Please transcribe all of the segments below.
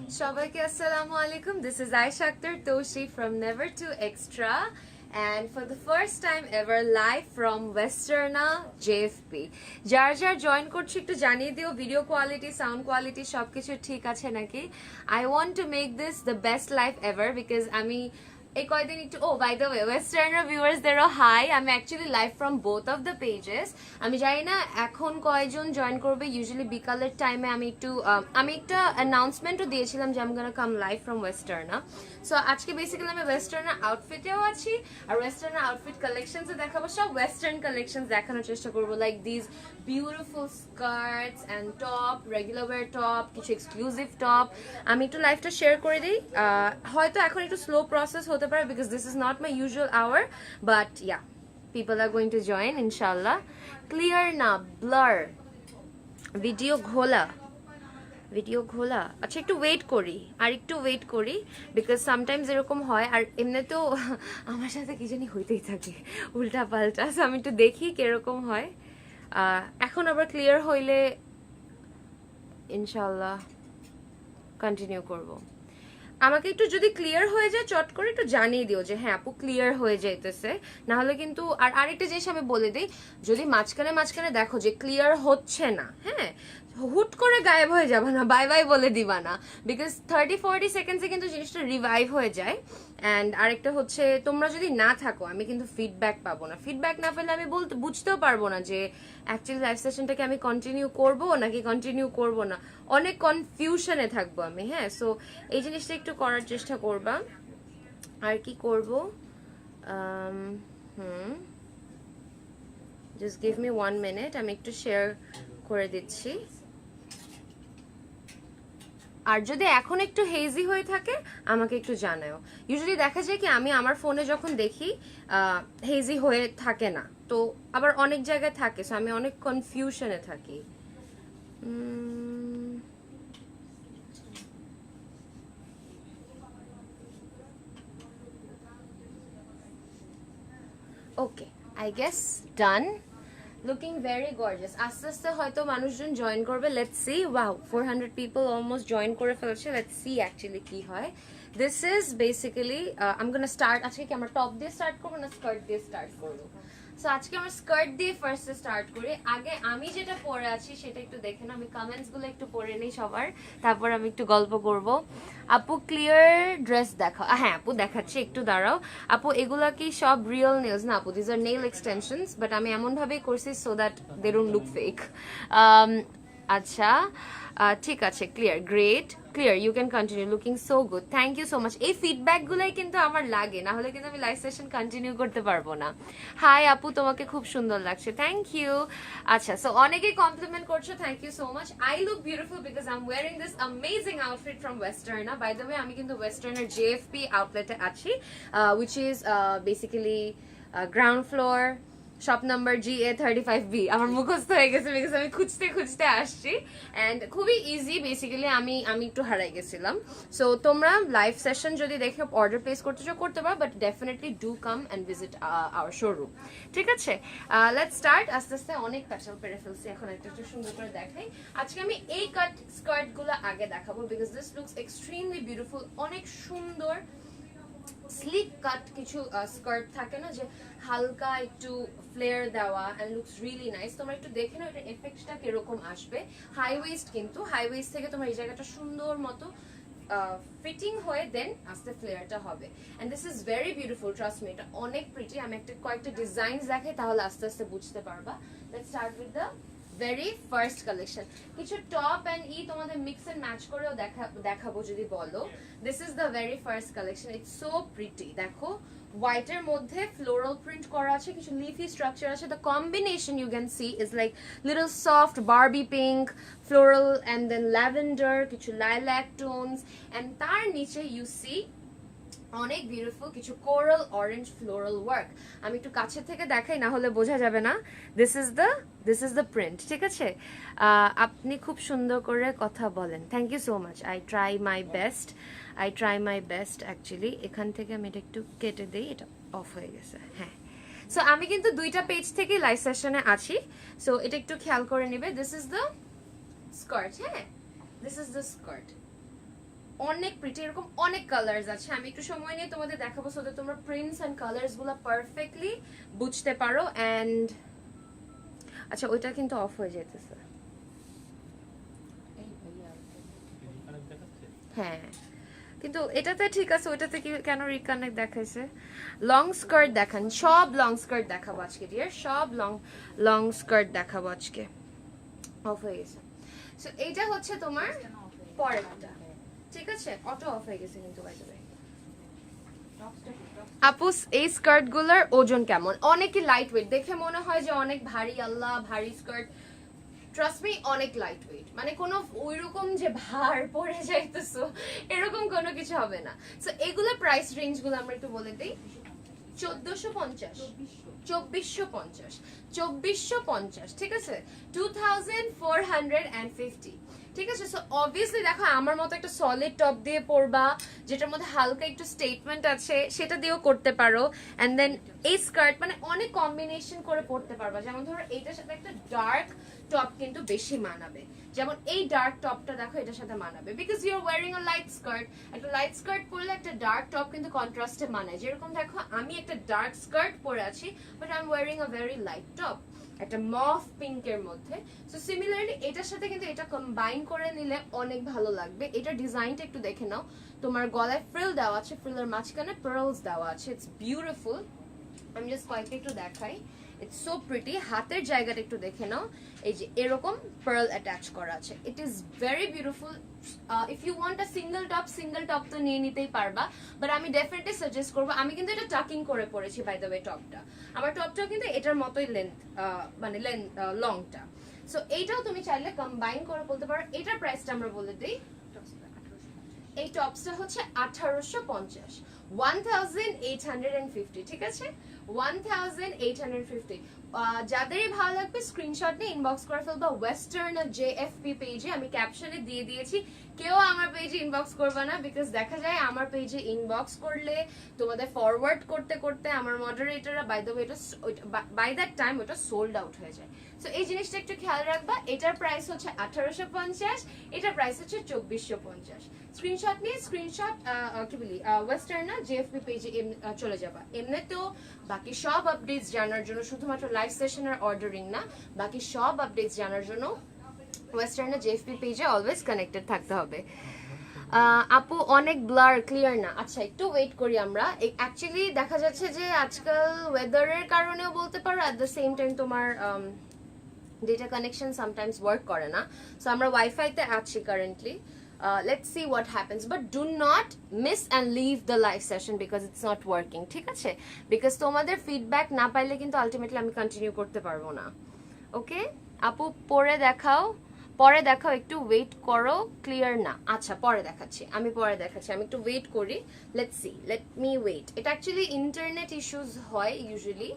Shabaki Assalamu alaikum. This is Aisha Akhtar Toshi from Never Too Extra, and for the first time ever live from Westerna JFP. যার যার join করছি একটু জানিয়ে দিও video quality sound quality সবকিছু ঠিক আছে নাকি। I want to make this the best life ever because আমি এই কয়দিন একটু বাই দ্য ওয়ে ওয়েস্টার্নার ভিউয়ার্সদেরও হাই। আমি actually live from both of the pages. আমি জানি না এখন কয়জন জয়েন করবে। ইউজুয়ালি বিকালের টাইমে আমি একটা অ্যানাউন্সমেন্টও দিয়েছিলাম যে আমি গোনা কাম লাইভ ফ্রম ওয়েস্টার্না। সো আজকে বেসিক্যালি আমি ওয়েস্টার্নার আউটফিটেও আছি আর ওয়েস্টার্নার আউটফিট কালেকশনসও দেখাবো। সব ওয়েস্টার্ন কালেকশনস দেখানোর চেষ্টা করবো, like these beautiful skirts and top, regular wire top, কিছু এক্সক্লুসিভ টপ। আমি একটু লাইভটা শেয়ার করে দিই। হয়তো এখন একটু স্লো প্রসেস হতে পারে because this is not my usual hour, but yeah, people are going to join inshallah. Clear na blur video ঘোলা আচ্ছা একটু ওয়েট করি বিকজ সামটাইমস এরকম হয় আর এমনিতেও আমার সাথে কি জানি হইতেই থাকে উল্টা পাল্টা। সো আমি একটু দেখি কিরকম হয়। এখন আবার ক্লিয়ার হইলে ইনশাল্লাহ কন্টিনিউ করব। আমাকে একটু যদি ক্লিয়ার হয়ে যায় চট করে একটু জানিয়ে দিও যে হ্যাঁ আপু ক্লিয়ার হয়ে যাইতেছে, না হলে কিন্তু। আর আরেকটা জিনিস আমি বলে দিই, যদি মাঝখানে দেখো যে ক্লিয়ার হচ্ছে না, হ্যাঁ হুট করে গায়েব হয়ে যাবে না, বাই বাই বলে দিবা না, বিকজ 30-40 সেকেন্ডসে কিন্তু জিনিসটা রিভাইভ হয়ে যায়। অ্যান্ড আরেকটা হচ্ছে তোমরা যদি না থাকো আমি কিন্তু ফিডব্যাক পাবো না। ফিডব্যাক না পেলে আমি বুঝতেও পারবো না যে অ্যাকচুয়ালি লাইভ সেশনটাকে আমি কন্টিনিউ করবো নাকি কন্টিনিউ করবো না। অনেক কনফিউশনে থাকবো আমি। হ্যাঁ, সো এই জিনিসটা একটু করার চেষ্টা করবা। আর কি করবো, জাস্ট গিভ মি 1 মিনিট, আমি একটু শেয়ার করে দিচ্ছি। আর যদি এখন একটু হেজি হয়ে থাকে আমাকে একটু জানাও। ইউজুয়ালি দেখা যায় কি আমি আমার ফোনে যখন দেখি হেজি হয়ে থাকে না, তো আবার অনেক জায়গায় থাকে, সো আমি অনেক কনফিউশনে থাকি। Okay, I guess done. Looking very gorgeous. আস্তে আস্তে হয়তো মানুষজন জয়েন করবে। Let's see. Wow, 400 people almost join করে ফেলছে। লেটস সি অ্যাকচুয়ালি কি হয়। This is basically I am gonna start. আজকে কি আমরা টপ দিয়ে স্টার্ট করবো না স্কার্ট দিয়ে স্টার্ট করবো? সো আজকে আমরা স্কার্ট দিয়ে ফার্স্টে স্টার্ট করি। আগে আমি যেটা পরে আছি সেটা একটু দেখে না, আমি কমেন্টস গুলো একটু পড়ে নিই সবার, তারপর আমি একটু গল্প করব। আপু ক্লিয়ার ড্রেস দেখা। হ্যাঁ আপু দেখাচ্ছি, একটু দাঁড়াও। আপু এগুলা কি সব রিয়েল নেলস? না আপু, these are nail extensions, but আমি এমন ভাবেই করছি so that they don't look fake. আচ্ছা ঠিক আছে, clear, great, clear, you can continue, looking so good, thank you so much. এই ফিডব্যাকগুলোই কিন্তু আমার লাগে, না হলে কিন্তু আমি লাইভ সেশন কন্টিনিউ করতে পারবো না। হাই আপু, তোমাকে খুব সুন্দর লাগছে, থ্যাংক ইউ। আচ্ছা, সো অনেকেই কমপ্লিমেন্ট করছো, thank you so much. I look beautiful because I am wearing this amazing outfit from Westerna. By the way আমি কিন্তু ওয়েস্টার্নার জেএফপি আউটলেটে আছি, which is basically ground floor, shop number GA35B। আমার মুখস্থ হয়ে গেছে বিকজ আমি খুঁজতে আসছি। অ্যান্ড খুবই ইজি, বেসিক্যালি আমি একটু হারাই গেছিলাম। সো তোমরা লাইভ সেশন যদি দেখে অর্ডার প্লেস করতে চাও করতে পারো, but definitely do come and visit our showroom. ঠিক আছে, লেটস স্টার্ট। আস্তে আস্তে অনেক প্যাচাল পেরে ফেলছি, এখন একটা সুন্দর করে দেখাই। আজকে আমি এই কাট স্কার্ট গুলো আগে দেখাবো because this looks extremely beautiful. অনেক সুন্দর স্লিক কাট কিছু স্কার্ট থাকে না যে হালকা একটু ফ্লেয়ার দেওয়া এন্ড লুকস রিয়েলি নাইস। তোমরা একটু দেখে নাও এটা এফেক্টটা কিরকম আসবে। হাই ওয়েস্ট, কিন্তু হাই ওয়েস্ট থেকে তোমার এই জায়গাটা সুন্দর মতো ফিটিং হয়ে দেন আস্তে ফ্লেয়ারটা হবে। And this is very beautiful, trust me, এটা অনেক প্রিটি। আমি কয়েকটা ডিজাইনস দেখাই, তাহলে আস্তে আস্তে বুঝতে পারবা। Let's start with the very first collection. কিছু টপ অ্যান্ড তোমাদের মিক্স এন্ড ম্যাচ করেও দেখাবো যদি বলো। This is the very first collection, it's so pretty. দেখো হোয়াইটের মধ্যে ফ্লোরাল প্রিন্ট করা আছে, কিছু লিফি স্ট্রাকচার আছে। The combination you can see is like little soft Barbie pink, floral and then lavender, কিছু লাইল্যাক টোনস, অ্যান্ড তার নিচে ইউ সি অনেক বিউটিফুল কিছু কোরাল অরেঞ্জ ফ্লোরাল ওয়ার্ক। আমি একটু কাছে থেকে দেখাই, না হলে বোঝা যাবে না। This is the print. ঠিক আছে, আপনি খুব সুন্দর করে কথা বলেন, thank you so much. I try my best actually. এখান থেকে আমি এটা একটু কেটে দিই, এটা অফ হয়ে গেছে। হ্যাঁ, সো আমি কিন্তু দুইটা পেজ থেকে লাইভ সেশনে আছি, সো এটা একটু খেয়াল করে নিবে। This is the skirt. হ্যাঁ, দিস ইজ দ্য স্কার্ট। অনেক প্রিটি, এরকম অনেক কালার্স আছে। আমি একটু সময় নিয়ে তোমাদের দেখাবো সো দ্যাট তোমরা প্রিন্টস এন্ড কালার্স গুলো পারফেক্টলি বুঝতে পারো। এন্ড আচ্ছা ওইটা কিন্তু অফ হয়ে যেতেছে। হ্যাঁ কিন্তু এটাতে ঠিক আছে, ওইটাতে কি কেন রিকানেক্ট দেখাইছে? লং স্কার্ট দেখান, সব লং স্কার্ট দেখাবো আজকে ডিয়ার, সব লং স্কার্ট দেখাবো আজকে। অফ হয়ে গেছে। সো এইটা হচ্ছে তোমার পরেরটা, ঠিক আছে? অটো অফ হয়ে গেছে কিন্তু বাই দ্য ওয়ে। আপু এই স্কার্ট গুলার ওজন কেমন? অনেকই লাইট ওয়েট, দেখে মনে হয় যে অনেক ভারী, আল্লাহ ভারী স্কার্ট, ট্রাস্ট মি অনেক লাইট ওয়েট, মানে কোনো ওইরকম যে ভার পড়ে যাইতেছো এরকম কোনো কিছু হবে না। সো এগুলো প্রাইস রেঞ্জ গুলো আমরা একটু বলে দিই। 1450, 2450, 2450, ঠিক আছে? 2450, ঠিক আছে? সো অবভিয়াসলি দেখো আমার মতো একটা সলিড টপ দিয়ে পরবা যেটার মধ্যে হালকা একটু স্টেটমেন্ট আছে, সেটা দিয়েও করতে পারো। এন্ড দেন এই স্কার্ট মানে অনেক কম্বিনেশন করে পরতে পারবা। যেমন ধরো এইটার সাথে একটা ডার্ক টপ কিন্তু বেশি মানাবে, যেমন এই ডার্ক টপটা দেখো এটার সাথে মানাবে, because you are wearing a light skirt. একটা লাইট স্কার্ট পরলে একটা ডার্ক টপ কিন্তু কন্ট্রাস্টে মানায়। যেরকম দেখো আমি একটা ডার্ক স্কার্ট পরে আছি but I am wiring a very light top, একটা মফ পিঙ্কের মধ্যে। সো সিমিলারলি এটার সাথে কিন্তু এটা কম্বাইন করে নিলে অনেক ভালো লাগবে। এটা ডিজাইনটা একটু দেখে নাও, তোমার গলায় ফ্রিল দেওয়া আছে, ফ্রিলের মাঝখানে পার্লস দেওয়া আছে, ইটস বিউটিফুল। আমি জাস্ট কয়েকটা একটু দেখাই, ইটস সো প্রিটি। হাতের জায়গাটা একটু দেখে নাও, এই যে এরকম পার্ল অ্যাটাচ করা আছে, it is very beautiful. If you want a single top তো নিয়ে নিতেই পারবা, বাট আমি ডেফিনেটলি সাজেস্ট করবো। আমি কিন্তু এটা টাকিং করে পরেছি বাই দ্য ওয়ে টপটা, আমার টপটা কিন্তু এটার মতোই লেন্থ, মানে লংটা। সো এইটাও তুমি চাইলে কম্বাইন করে বলতে পারো। এটার প্রাইসটা আমরা বলে দিই, এই টপসটা হচ্ছে 1850, 1850, ঠিক আছে? 1850। যাদেরই ভালো লাগবে স্ক্রিনশট নিয়ে ইনবক্স করে ফেলবা ওয়েস্টার্ন জেএফপি পেজে, আমি ক্যাপশনে দিয়ে দিয়েছি। কেউ আমার পেজে ইনবক্স করবে না, বিকজ দেখা যায় আমার পেজে ইনবক্স করলে তোমাদের ফরওয়ার্ড করতে করতে আমার মডারেটররা by the way by that time ওটা সোল্ড আউট হয়ে যায়। সো এই জিনিসটা একটু খেয়াল রাখবা। এটার প্রাইস হচ্ছে 1850, এটার প্রাইস হচ্ছে 2450। স্ক্রিনশট নিয়ে কি বলি ওয়েস্টার্ন না জেএফপি পেজে চলে যাবা। এমনিতেও বাকি সব আপডেটস জানার জন্য, শুধুমাত্র লাইভ সেশনের অর্ডারিং না, বাকি সব আপডেটস জানার জন্য ওয়েস্টার্ন জেএফপি পেজে অলওয়েজ কানেক্টেড থাকতে হবে। আপু অনেক ব্লার, ক্লিয়ার না। আচ্ছা একটু ওয়েট করি আমরা। অ্যাকচুয়ালি দেখা যাচ্ছে যে আজকাল ওয়েদারের কারণেও বলতে পারো, অ্যাট দ্য সেম টাইম তোমার ডেটা কানেকশন সামটাইমস ওয়ার্ক করে না। সো আমরা ওয়াইফাইতে আছি currently. Let's see what happens, but do not miss and leave the live session because it's not working, ঠিক আছে? Because তোমাদের ফিডব্যাক না পাইলে কিন্তু আলটিমেটলি আমি কন্টিনিউ করতে পারবো না। ওকে আপু পরে দেখাও একটু ওয়েট করো, ক্লিয়ার না। আচ্ছা পরে দেখাচ্ছি, আমি একটু ওয়েট করি। Let me wait. এটা অ্যাকচুয়ালি ইন্টারনেট ইস্যুস হয় usually,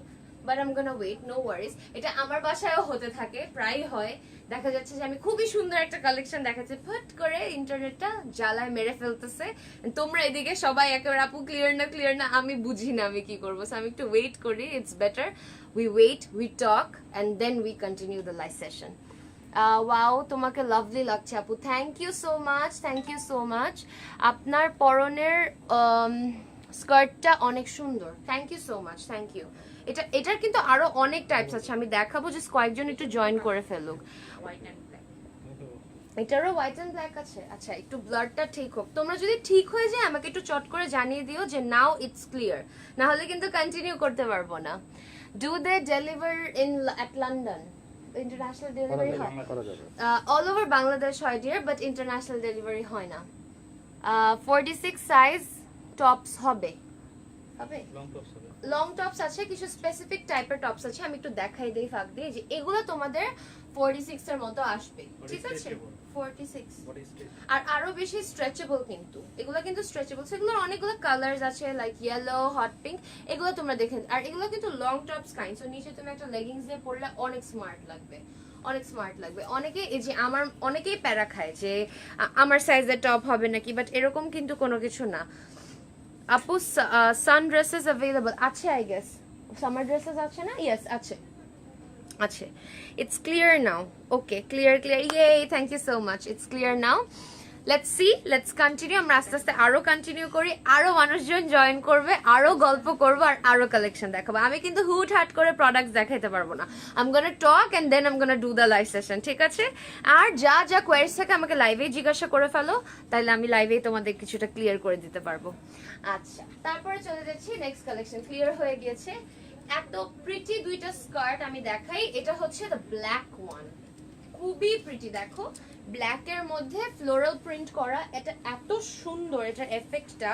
but I am gonna wait, no worries. এটা আমার বাসায়ও হতে থাকে, প্রায় হয়। দেখা যাচ্ছে যে আমি খুবই সুন্দর একটা কালেকশন দেখাচ্ছি, ফট করে ইন্টারনেটটা জ্বালায় মেরে ফেলতেছে। তোমরা এদিকে সবাই একেবারে আপু ক্লিয়ার না, আমি বুঝি না আমি কি করবো। সো আমি একটু ওয়েট করি, it's better we wait, we talk and then we continue the live session. Wow তোমাকে লাভলি লাগছে আপু, থ্যাংক ইউ সো মাচ। আপনার পরনের স্কার্টটা অনেক সুন্দর, thank you so much, thank you. এটার কিন্তু আরো অনেক টাইপস আছে, আমি দেখাবো, জাস্ট কয়েকজন একটু জয়েন করে ফেলুক। এটারও হোয়াইট এন্ড ব্ল্যাক আছে। আচ্ছা একটু ব্লারটা ঠিক হোক, তোমরা যদি ঠিক হয়ে যায় আমাকে একটু চট করে জানিয়ে দিও যে নাও ইটস ক্লিয়ার, না হলে কিন্তু কন্টিনিউ করতে পারবো না। Do they deliver at London? International delivery হয়, অল ওভার বাংলাদেশ হয় ডিয়ার, বাট ইন্টারন্যাশনাল ডেলিভারি হয় না। 46 সাইজ টপস হবে, লং টপস আছে, কিছু স্পেসিফিক টাইপের টপস আছে, আমি একটু দেখাই দেই ফাঁক দিয়ে, যে এগুলো তোমাদের 46 এর মতো আসবে, ঠিক আছে? 46 আর আরো বেশি স্ট্রেচেবল, কিন্তু এগুলো কিন্তু স্ট্রেচেবল। সেগুলোর অনেকগুলো কালার্স আছে, লাইক ইয়েলো, হট পিঙ্ক, এগুলো তোমরা দেখে। আর এগুলো কিন্তু লং টপস কাইন্ড, সো নিচে তুমি একটা লেগিংস দিয়ে পরলে অনেক স্মার্ট লাগবে। অনেকে এই যে অনেকেই প্যারা খায় যে আমার সাইজের টপ হবে নাকি, বাট এরকম কিন্তু কোনো কিছু না। আপু সান ড্রেসেস অ্যাভেলেবল আছে, আই গেস সামার ড্রেসেস আছে না? ইয়েস আছে। It's clear now, okay clear, yeah thank you so much, it's clear now. Let's see, let's continue. আমরা আস্তে আস্তে আরো কন্টিনিউ করি, আরো মানুষজন জয়েন করবে, আরো গল্প করবো, আর আরো কালেকশন দেখাবো। আমি কিন্তু হুট হাট করে প্রোডাক্ট দেখাইতে পারবো না। I am gonna talk and then I am gonna do the live session, ঠিক আছে? আর যা যা কোয়েরিজ থাকে আমাকে লাইভেই জিজ্ঞাসা করে ফেলো, তাইলে আমি লাইভেই তোমাদের কিছুটা ক্লিয়ার করে দিতে পারবো। আচ্ছা, তারপরে চলে যাচ্ছি নেক্সট কালেকশন। ক্লিয়ার হয়ে গিয়েছে। এত প্রিটি দুইটা স্কার্ট আমি দেখাই। এটা হচ্ছে দ্য ব্ল্যাক ওয়ান, খুবই প্রিটি। দেখো ব্ল্যাক এর মধ্যে ফ্লোরাল প্রিন্ট করা, এটা এত সুন্দর। এটার এফেক্টটা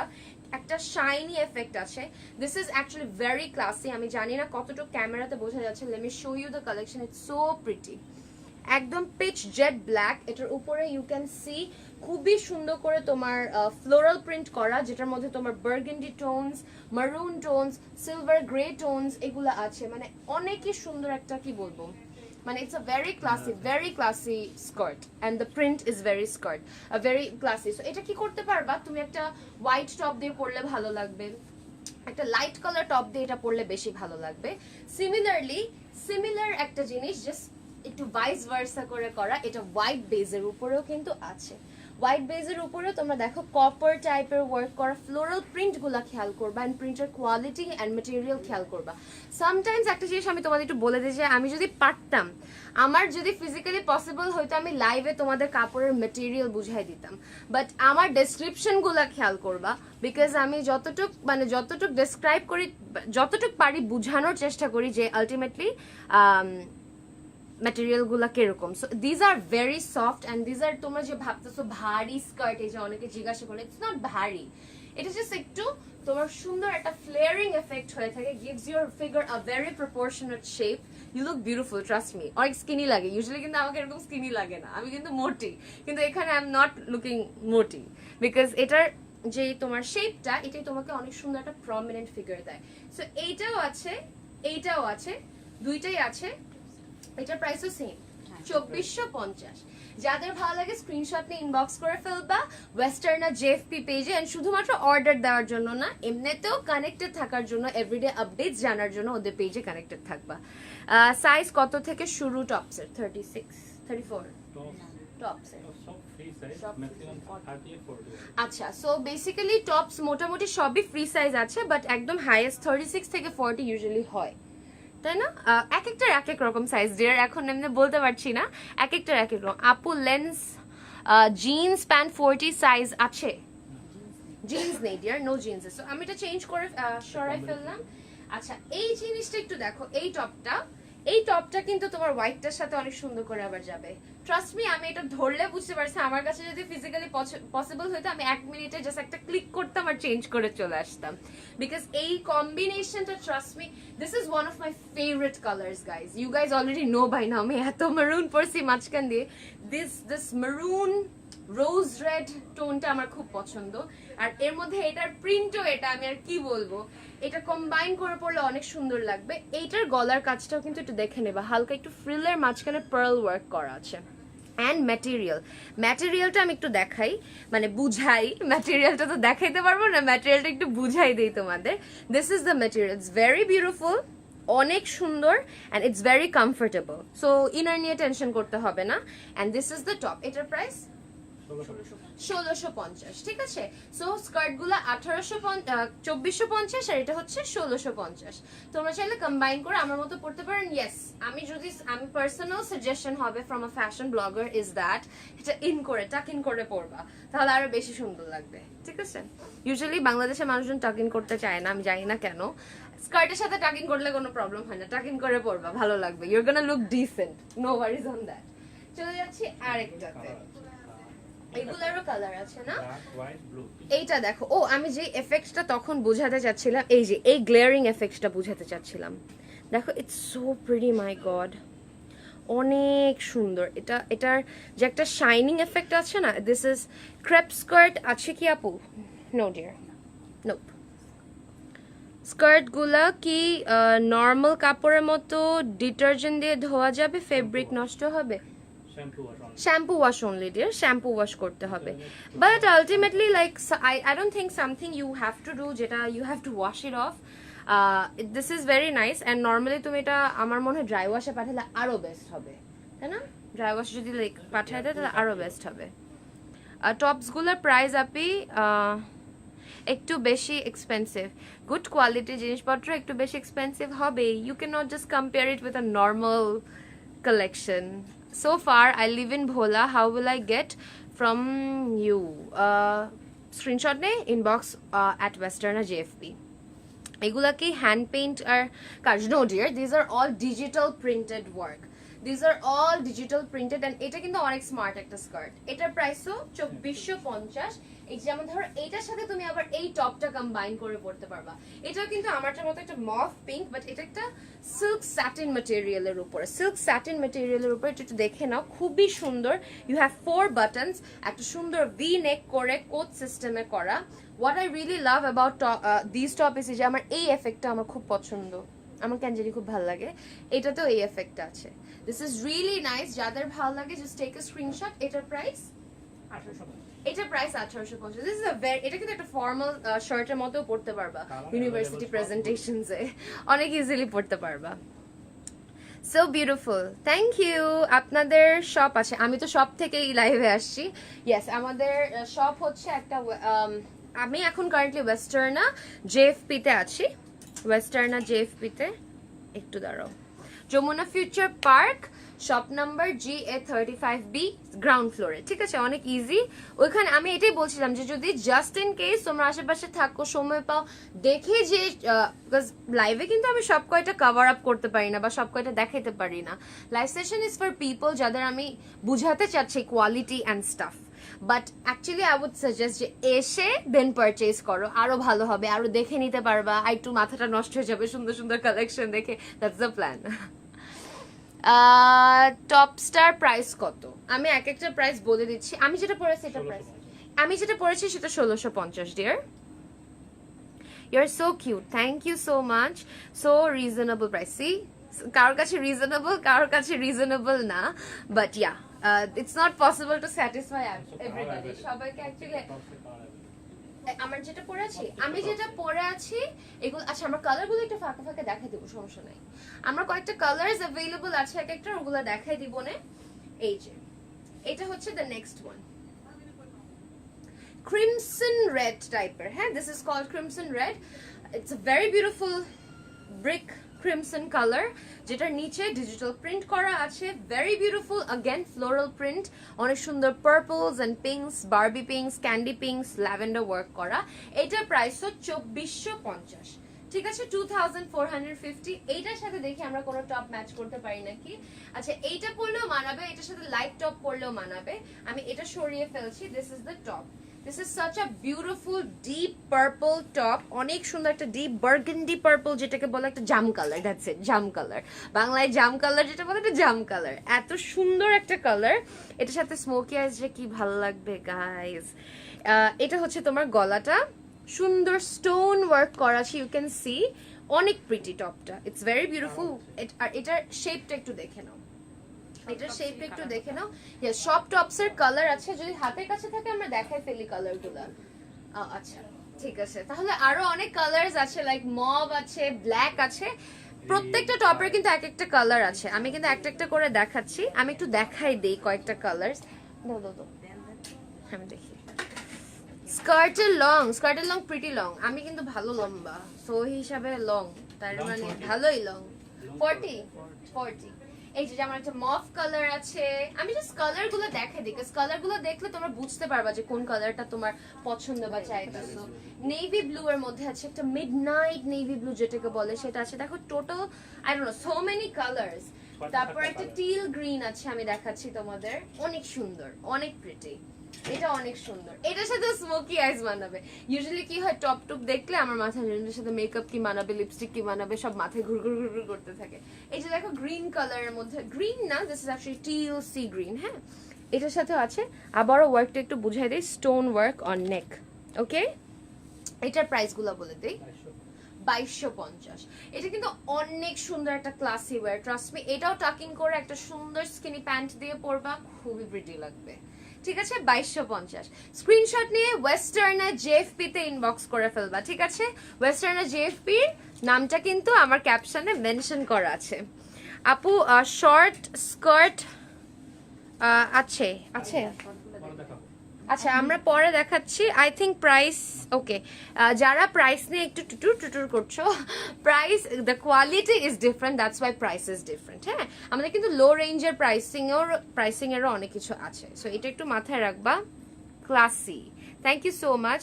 একটা শাইনি এফেক্ট আছে। This is actually very classy. আমি জানি না কতটুকু ক্যামেরাতে বোঝা যাচ্ছে। Let me show you the collection, it's so pretty. একদম পিচ জেড ব্ল্যাক, এটার উপরে ইউ ক্যান সি খুবই সুন্দর করে তোমার ফ্লোরাল প্রিন্ট করা, যেটার মধ্যে তোমার burgundy tones, maroon tones, silver grey tones এগুলো আছে। মানে অনেকই সুন্দর একটা, কি বলবো, মানে it's a very classy skirt and the print is very skirt very classy. So এটা কি করতে পারবা তুমি, একটা হোয়াইট টপ দিয়ে পরলে ভালো লাগবে, একটা লাইট কালার টপ দিয়ে এটা পরলে বেশি ভালো লাগবে। সিমিলার একটা জিনিস, জাস্ট একটু ভাইস ভার্সা করে করা, এটা হোয়াইট বেজের উপরেও কিন্তু আছে। হোয়াইট বেজের উপরেও তোমরা দেখো কপার টাইপের ওয়ার্ক করা ফ্লোরাল প্রিন্ট গুলা খেয়াল করবা, এন্ড প্রিন্টের কোয়ালিটি এন্ড মেটেরিয়াল খেয়াল করবা। সামটাইমস একটা জিনিস আমি তোমাদের একটু বলে দিই, যে আমি যদি পারতাম, আমার যদি ফিজিক্যালি পসিবল হয়তো, আমি লাইভে তোমাদের কাপড়ের মেটেরিয়াল বুঝাই দিতাম, বাট আমার ডেসক্রিপশন গুলা খেয়াল করবা, বিকজ আমি যতটুক ডেসক্রাইব করি, যতটুক পারি বুঝানোর চেষ্টা করি যে আলটিমেটলি ম্যাটেরিয়াল গুলা কিরকম। So these are very soft and these are, তোমরা যে ভাবতেছো ভারী স্কার্ট, এই যে অনেকে জিজ্ঞাসা করলে, ইটস নট ভারী, এটা জাস্ট একটু তোমার সুন্দর একটা ফ্লেয়ারিং এফেক্ট হয়ে থাকে, gives your figure a very proportionate shape. You look beautiful, trust me. অনেক স্কিনি লাগে ইউজুয়ালি, কিন্তু আমাকে এরকম স্কিনি লাগে না, আমি কিন্তু মোটি, কিন্তু এখানে আই এম নট লুকিং মোটি, বিকজ এটার যে তোমার শেপটা, এটাই তোমাকে অনেক সুন্দর একটা প্রমিনেন্ট ফিগার দেয়। সো এইটাও আছে, দুইটাই আছে। এটার প্রাইসও সেম, 2450। যাদের ভালো লাগে স্ক্রিনশট নিয়ে ইনবক্স করে ফেলবা ওয়েস্টার্না জেএফপি পেজে। এন্ড শুধুমাত্র অর্ডার দেওয়ার জন্য না, এমনিতেও কানেক্টেড থাকার জন্য, এভরিডে আপডেটস জানার জন্য ওদের পেজে কানেক্টেড থাকবা। সাইজ কত থেকে শুরু টপসের? 36, 34 টপসের। আচ্ছা, সো বেসিক্যালি টপস মোটামুটি সবই ফ্রি সাইজ আছে, বাট একদম হাইয়েস্ট 36 থেকে 40 ইউজুয়ালি হয়, তাই না? এক একটার এক এক রকম সাইজ, ডিয়ার এখন এমনি বলতে পারছি না, এক একটার এক এক রকম। আপু লেন্স জিন্স প্যান্ট 40 সাইজ আছে? জিন্স নেই ডিয়ার, নো জিন্স। সো আমি এটা চেঞ্জ করে সরাই ফেললাম। আচ্ছা, এই জিনিসটা একটু দেখো, এই টপটা কিন্তু তোমার হোয়াইটটার সাথে অনেক সুন্দর করে আবার যাবে। ট্রাস্ট মি, আমি এটা ধরলে বুঝতে পারছি। আমার কাছে যদি ফিজিক্যালি পসিবল হতো, আমি 1 মিনিটে জাস্ট একটা ক্লিক করতাম আর চেঞ্জ করে চলে আসতাম, বিকজ এই কম্বিনেশনটা, trust me, this is one of my favourite colours guys. You guys already know by now, আমি এত মারুন পরছি মাঝখান দিয়ে। দিস মারুন রোজ রেড টোনটা আমার খুব পছন্দ, আর এর মধ্যে এটার প্রিন্টও, এটা আমি আর কি বলবো, এটা কম্বাইন করে পড়লে অনেক সুন্দর লাগবে। এইটার গলার কাজটাও কিন্তু একটু দেখে নেবা, হালকা একটু ফ্রিলের মাঝখানে পার্ল ওয়ার্ক করা আছে। অ্যান্ড ম্যাটেরিয়ালটা আমি একটু দেখাই, মানে বুঝাই। ম্যাটেরিয়ালটা তো দেখাইতে পারবো না, ম্যাটেরিয়ালটা একটু বুঝাই দিই তোমাদের। This is the material, it's very beautiful, অনেক সুন্দর, and it's very comfortable. So inner নিয়ে টেনশন করতে হবে না। And this is the top, এটার প্রাইস 1650, ঠিক আছে? সো স্কার্ট গুলা 2450 আর এটা হচ্ছে 1650। তোমরা চাইলে কম্বাইন করে আমার মতো পড়তে পারেন। ইয়েস, আমি পার্সোনাল সাজেশন হবে from a fashion blogger is that এটা টাক ইন করে পড়বা, তাহলে আরো বেশি সুন্দর লাগবে, ঠিক আছে? ইউজুয়ালি বাংলাদেশের মানুষজন টাক ইন করতে চায় না, আমি জানি না কেন। স্কার্টের সাথে টাক ইন করলে কোনো প্রবলেম হয় না, টাক ইন করে পড়বা, ভালো লাগবে, you are gonna look decent, no worries on that. চলে যাচ্ছি আরেকটাতে, এগুলারও কালার আছে না? এইটা দেখো, ও আমি যে এফেক্টটা তখন বোঝাতে চাচ্ছিলাম, এই যে এই গ্লেয়ারিং এফেক্টটা বোঝাতে চাচ্ছিলাম, দেখো it's so pretty, my god, অনেক সুন্দর। এটার যে একটা শাইনিং এফেক্ট আছে না, দিস ইজ ক্রেপ স্কার্ট আছে কি আপু? No deer, nope. স্কার্টগুলা কি নর্মাল কাপড়ের মতো ডিটারজেন্ট দিয়ে ধোয়া যাবে? ফেব্রিক নষ্ট হবে? Shampoo wash only dear, shampoo wash করতে হবে। But ultimately like I don't think something you have to do, যেটা you have to wash it off. This is very nice. And normally তুমি এটা আমার মনে হয় ড্রাই ওয়াশে পাঠালে আরো বেস্ট হবে, তাই না? ড্রাই ওয়াশ যদি লাইক পাঠায় দেয় তাহলে আরো বেস্ট হবে। টপসগুলোর প্রাইস আপি একটু বেশি এক্সপেন্সিভ, গুড কোয়ালিটি জিনিসপত্র একটু বেশি এক্সপেন্সিভ হবে, you can not just compare it with a normal collection. So far I live in Bhola, how will I get from you? Screenshot ne inbox at Westerna JFP. এগুলা কি hand paint আর কাজ? No dear, this are all digital printed work, this are all digital printed. And এটা কিন্তু অনেক smart একটা skirt. এটার প্রাইসও 2450। এই যেমন ধরো এইটার সাথে তুমি আবার এই টপটা কম্বাইন করে পড়তে পারবা। এটাও কিন্তু আমারটার মতো একটা মফ পিঙ্ক, বাট এটা একটা সিল্ক স্যাটিন ম্যাটেরিয়ালের উপরে, সিল্ক স্যাটিন ম্যাটেরিয়ালের উপরে। এটা একটু দেখে নাও, খুবই সুন্দর। ইউ হ্যাভ 4 বাটনস, একটা সুন্দর ভি নেক করে কোট সিস্টেমে করা। What I really love about this top is যে আমার এই এফেক্টটা আমার খুব পছন্দ, আমার কেন জানি খুব ভালো লাগে। এটাতেও এই এফেক্টটা আছে। দিস ইজ রিয়েলি নাইস, যাদের ভালো লাগে জাস্ট টেক আ স্ক্রিনশট। এটার প্রাইস 1850। এটা price 1850। This is a very, এটা কিন্তু একটা ফর্মাল শার্টের মতো পড়তে পারবা, ইউনিভার্সিটি প্রেজেন্টেশনসে অনেক ইজিলি পড়তে পারবা। So beautiful, thank you. আপনাদের শপ আছে? আমি তো শপ থেকেই লাইভে আসছি। ইয়েস, আমাদের শপ হচ্ছে একটা, আমি এখন কারেন্টলি ওয়েস্টার্না জেএফপিতে আছি। ওয়েস্টার্না জেএফপিতে, একটু দাঁড়াও, Jamuna Future Park, shop number GA35B, ground ফ্লোরে। ঠিক আছে, অনেক ইজি ওইখানে। আমি এটাই বলছিলাম যে যদি জাস্ট ইন কেস তোমরা আশেপাশে থাকো, সময় পাও, দেখে যে, লাইভে কিন্তু আমি সব কয়টা কভার আপ করতে পারি না বা সব কয়টা দেখাইতে পারি না। Live session is for people যাদের আমি বুঝাতে চাচ্ছি quality and stuff. But actually I would suggest যে এসে দেন পারচেজ করো, আরো ভালো হবে, আরো দেখে নিতে পারবা। একটু মাথাটা নষ্ট হয়ে যাবে সুন্দর সুন্দর কালেকশন দেখে, that's the plan. Top star price কত? আমি এক একটা প্রাইস বলে দিচ্ছি। আমি যেটা পড়েছি এটা প্রাইস, আমি যেটা পড়েছি সেটা 1650 dear. You are so cute, thank you so much. So reasonable price. See, কারোর কাছে রিজনেবল, কারোর কাছে রিজনেবল না, but yeah it's not possible to satisfy everybody. সবাইকে অ্যাকচুয়ালি আমার যেটা পরে আছি, আমি যেটা পরে আছি এগুলো, আচ্ছা আমার কালারগুলো একটু ফাঁকা ফাঁকা দেখাই দিব, সমস্যা নাই। আমার কয়েকটা কালারস अवेलेबल আছে এক একটা, ওগুলো দেখাই দিব না। এই যে এটা হচ্ছে the next one, crimson red টাইপের। হ্যাঁ, this is called crimson red. It's a very beautiful brick crimson colour, যেটার নিচে ডিজিটাল প্রিন্ট করা আছে। Very beautiful, again floral print, অনেক সুন্দর purples and pinks, Barbie pinks, candy pinks, lavender work করা। এটার প্রাইস 2450। ঠিক আছে, 2450। এইটার সাথে দেখি আমরা কোনো টপ ম্যাচ করতে পারি নাকি। আচ্ছা, এইটা পরলেও মানাবে, এটার সাথে লাইট টপ পরলেও মানাবে। আমি এটা সরিয়ে ফেলছি। This is the top. This is such a beautiful deep purple top, অনেক সুন্দর একটা ডিপ বার্গেন্ডি পার্পল, যেটাকে বলে একটা জাম কালার। দ্যাটস ইট, জাম কালার, বাংলায় জাম কালার যেটা বলে, একটা জাম কালার। এত সুন্দর একটা কালার, এটার সাথে স্মোকি আইস যে কি ভালো লাগবে গাইস। এটা হচ্ছে তোমার গলাটা, সুন্দর স্টোন ওয়ার্ক করা আছে, ইউ ক্যান সি। অনেক প্রিটি টপটা, ইটস ভেরি বিউটিফুল। আর এটার শেপটা একটু দেখে নাও, এটার শেপ একটু দেখে নাও। ইয়েস, সব টপস এর কালার আছে, যদি হাতের কাছে থাকে আমরা দেখাই ফেলি কালারগুলো। আচ্ছা ঠিক আছে, তাহলে আরো অনেক কালারস আছে, লাইক মভ আছে, ব্ল্যাক আছে। প্রত্যেকটা টপের কিন্তু এক একটা কালার আছে। আমি কিন্তু একটা একটা করে দেখাচ্ছি, আমি একটু দেখাই দেই কয়েকটা কালারস। দাও দাও দাও, আমি দেখি। স্কার্টের লং প্রিটি লং। আমি কিন্তু ভালো লম্বা, সো হিসাবে লং, তার মানে ভালোই লং। 40। এই যে যেমন একটা মফ কালার আছে। আমি জাস্ট কালার গুলো দেখাই দিই, কারণ কালার গুলো দেখলে তোমরা বুঝতে পারবা যে কোন কালারটা তোমার পছন্দ বা চাইতেছো। নেভি ব্লু এর মধ্যে আছে একটা মিডনাইট নেভি ব্লু যেটাকে বলে, সেটা আছে। দেখো total I don't know so many colours. তারপর একটা টিল গ্রিন আছে, আমি দেখাচ্ছি তোমাদের, অনেক সুন্দর, অনেক প্রিটি। এটা অনেক সুন্দর, এটার সাথে স্মোকি আইস মানাবে। ইউজুয়ালি কি হয়, টপ টপ দেখলে আমার মাথায় এটার সাথে মেকআপ কি মানাবে, লিপস্টিক কি মানাবে, সব মাথায় ঘুর ঘুর ঘুর করতে থাকে। এই যে দেখো গ্রিন কালারের মধ্যে, গ্রিন না, this is actually till sea green. হ্যাঁ, এটার সাথে আছে আবারও ওয়ার্কটা একটু বুঝাই দেই, স্টোন ওয়ার্ক অন নেক। ওকে, এটার প্রাইস গুলো বলে দেই। 2250। এটা কিন্তু অনেক সুন্দর একটা ক্লাসি ওয়্যার, ট্রাস্ট মি। এটাও টাকিং করে একটা সুন্দর স্কিনি প্যান্ট দিয়ে পরবা, খুবই প্রিটি লাগবে। ঠিক আছে, 2250। স্ক্রিনশট নিয়ে ওয়েস্টার্না জেএফপি তে ইনবক্স করে ফেলবা। ঠিক আছে, ওয়েস্টার্না জেএফপি নামটা কিন্তু আমার ক্যাপশনে মেনশন করা আছে। আপু শর্ট স্কার্ট আছে? আচ্ছা আমরা পরে দেখাচ্ছি আই থিঙ্ক প্রাইস ওকে যারা প্রাইস নিয়ে একটু টুটুর করছো price the quality is different that's why price is different হ্যাঁ আমাদের কিন্তু লো রেঞ্জের প্রাইসিং এরও অনেক কিছু আছে সো এটা একটু মাথায় রাখবা classy thank you so much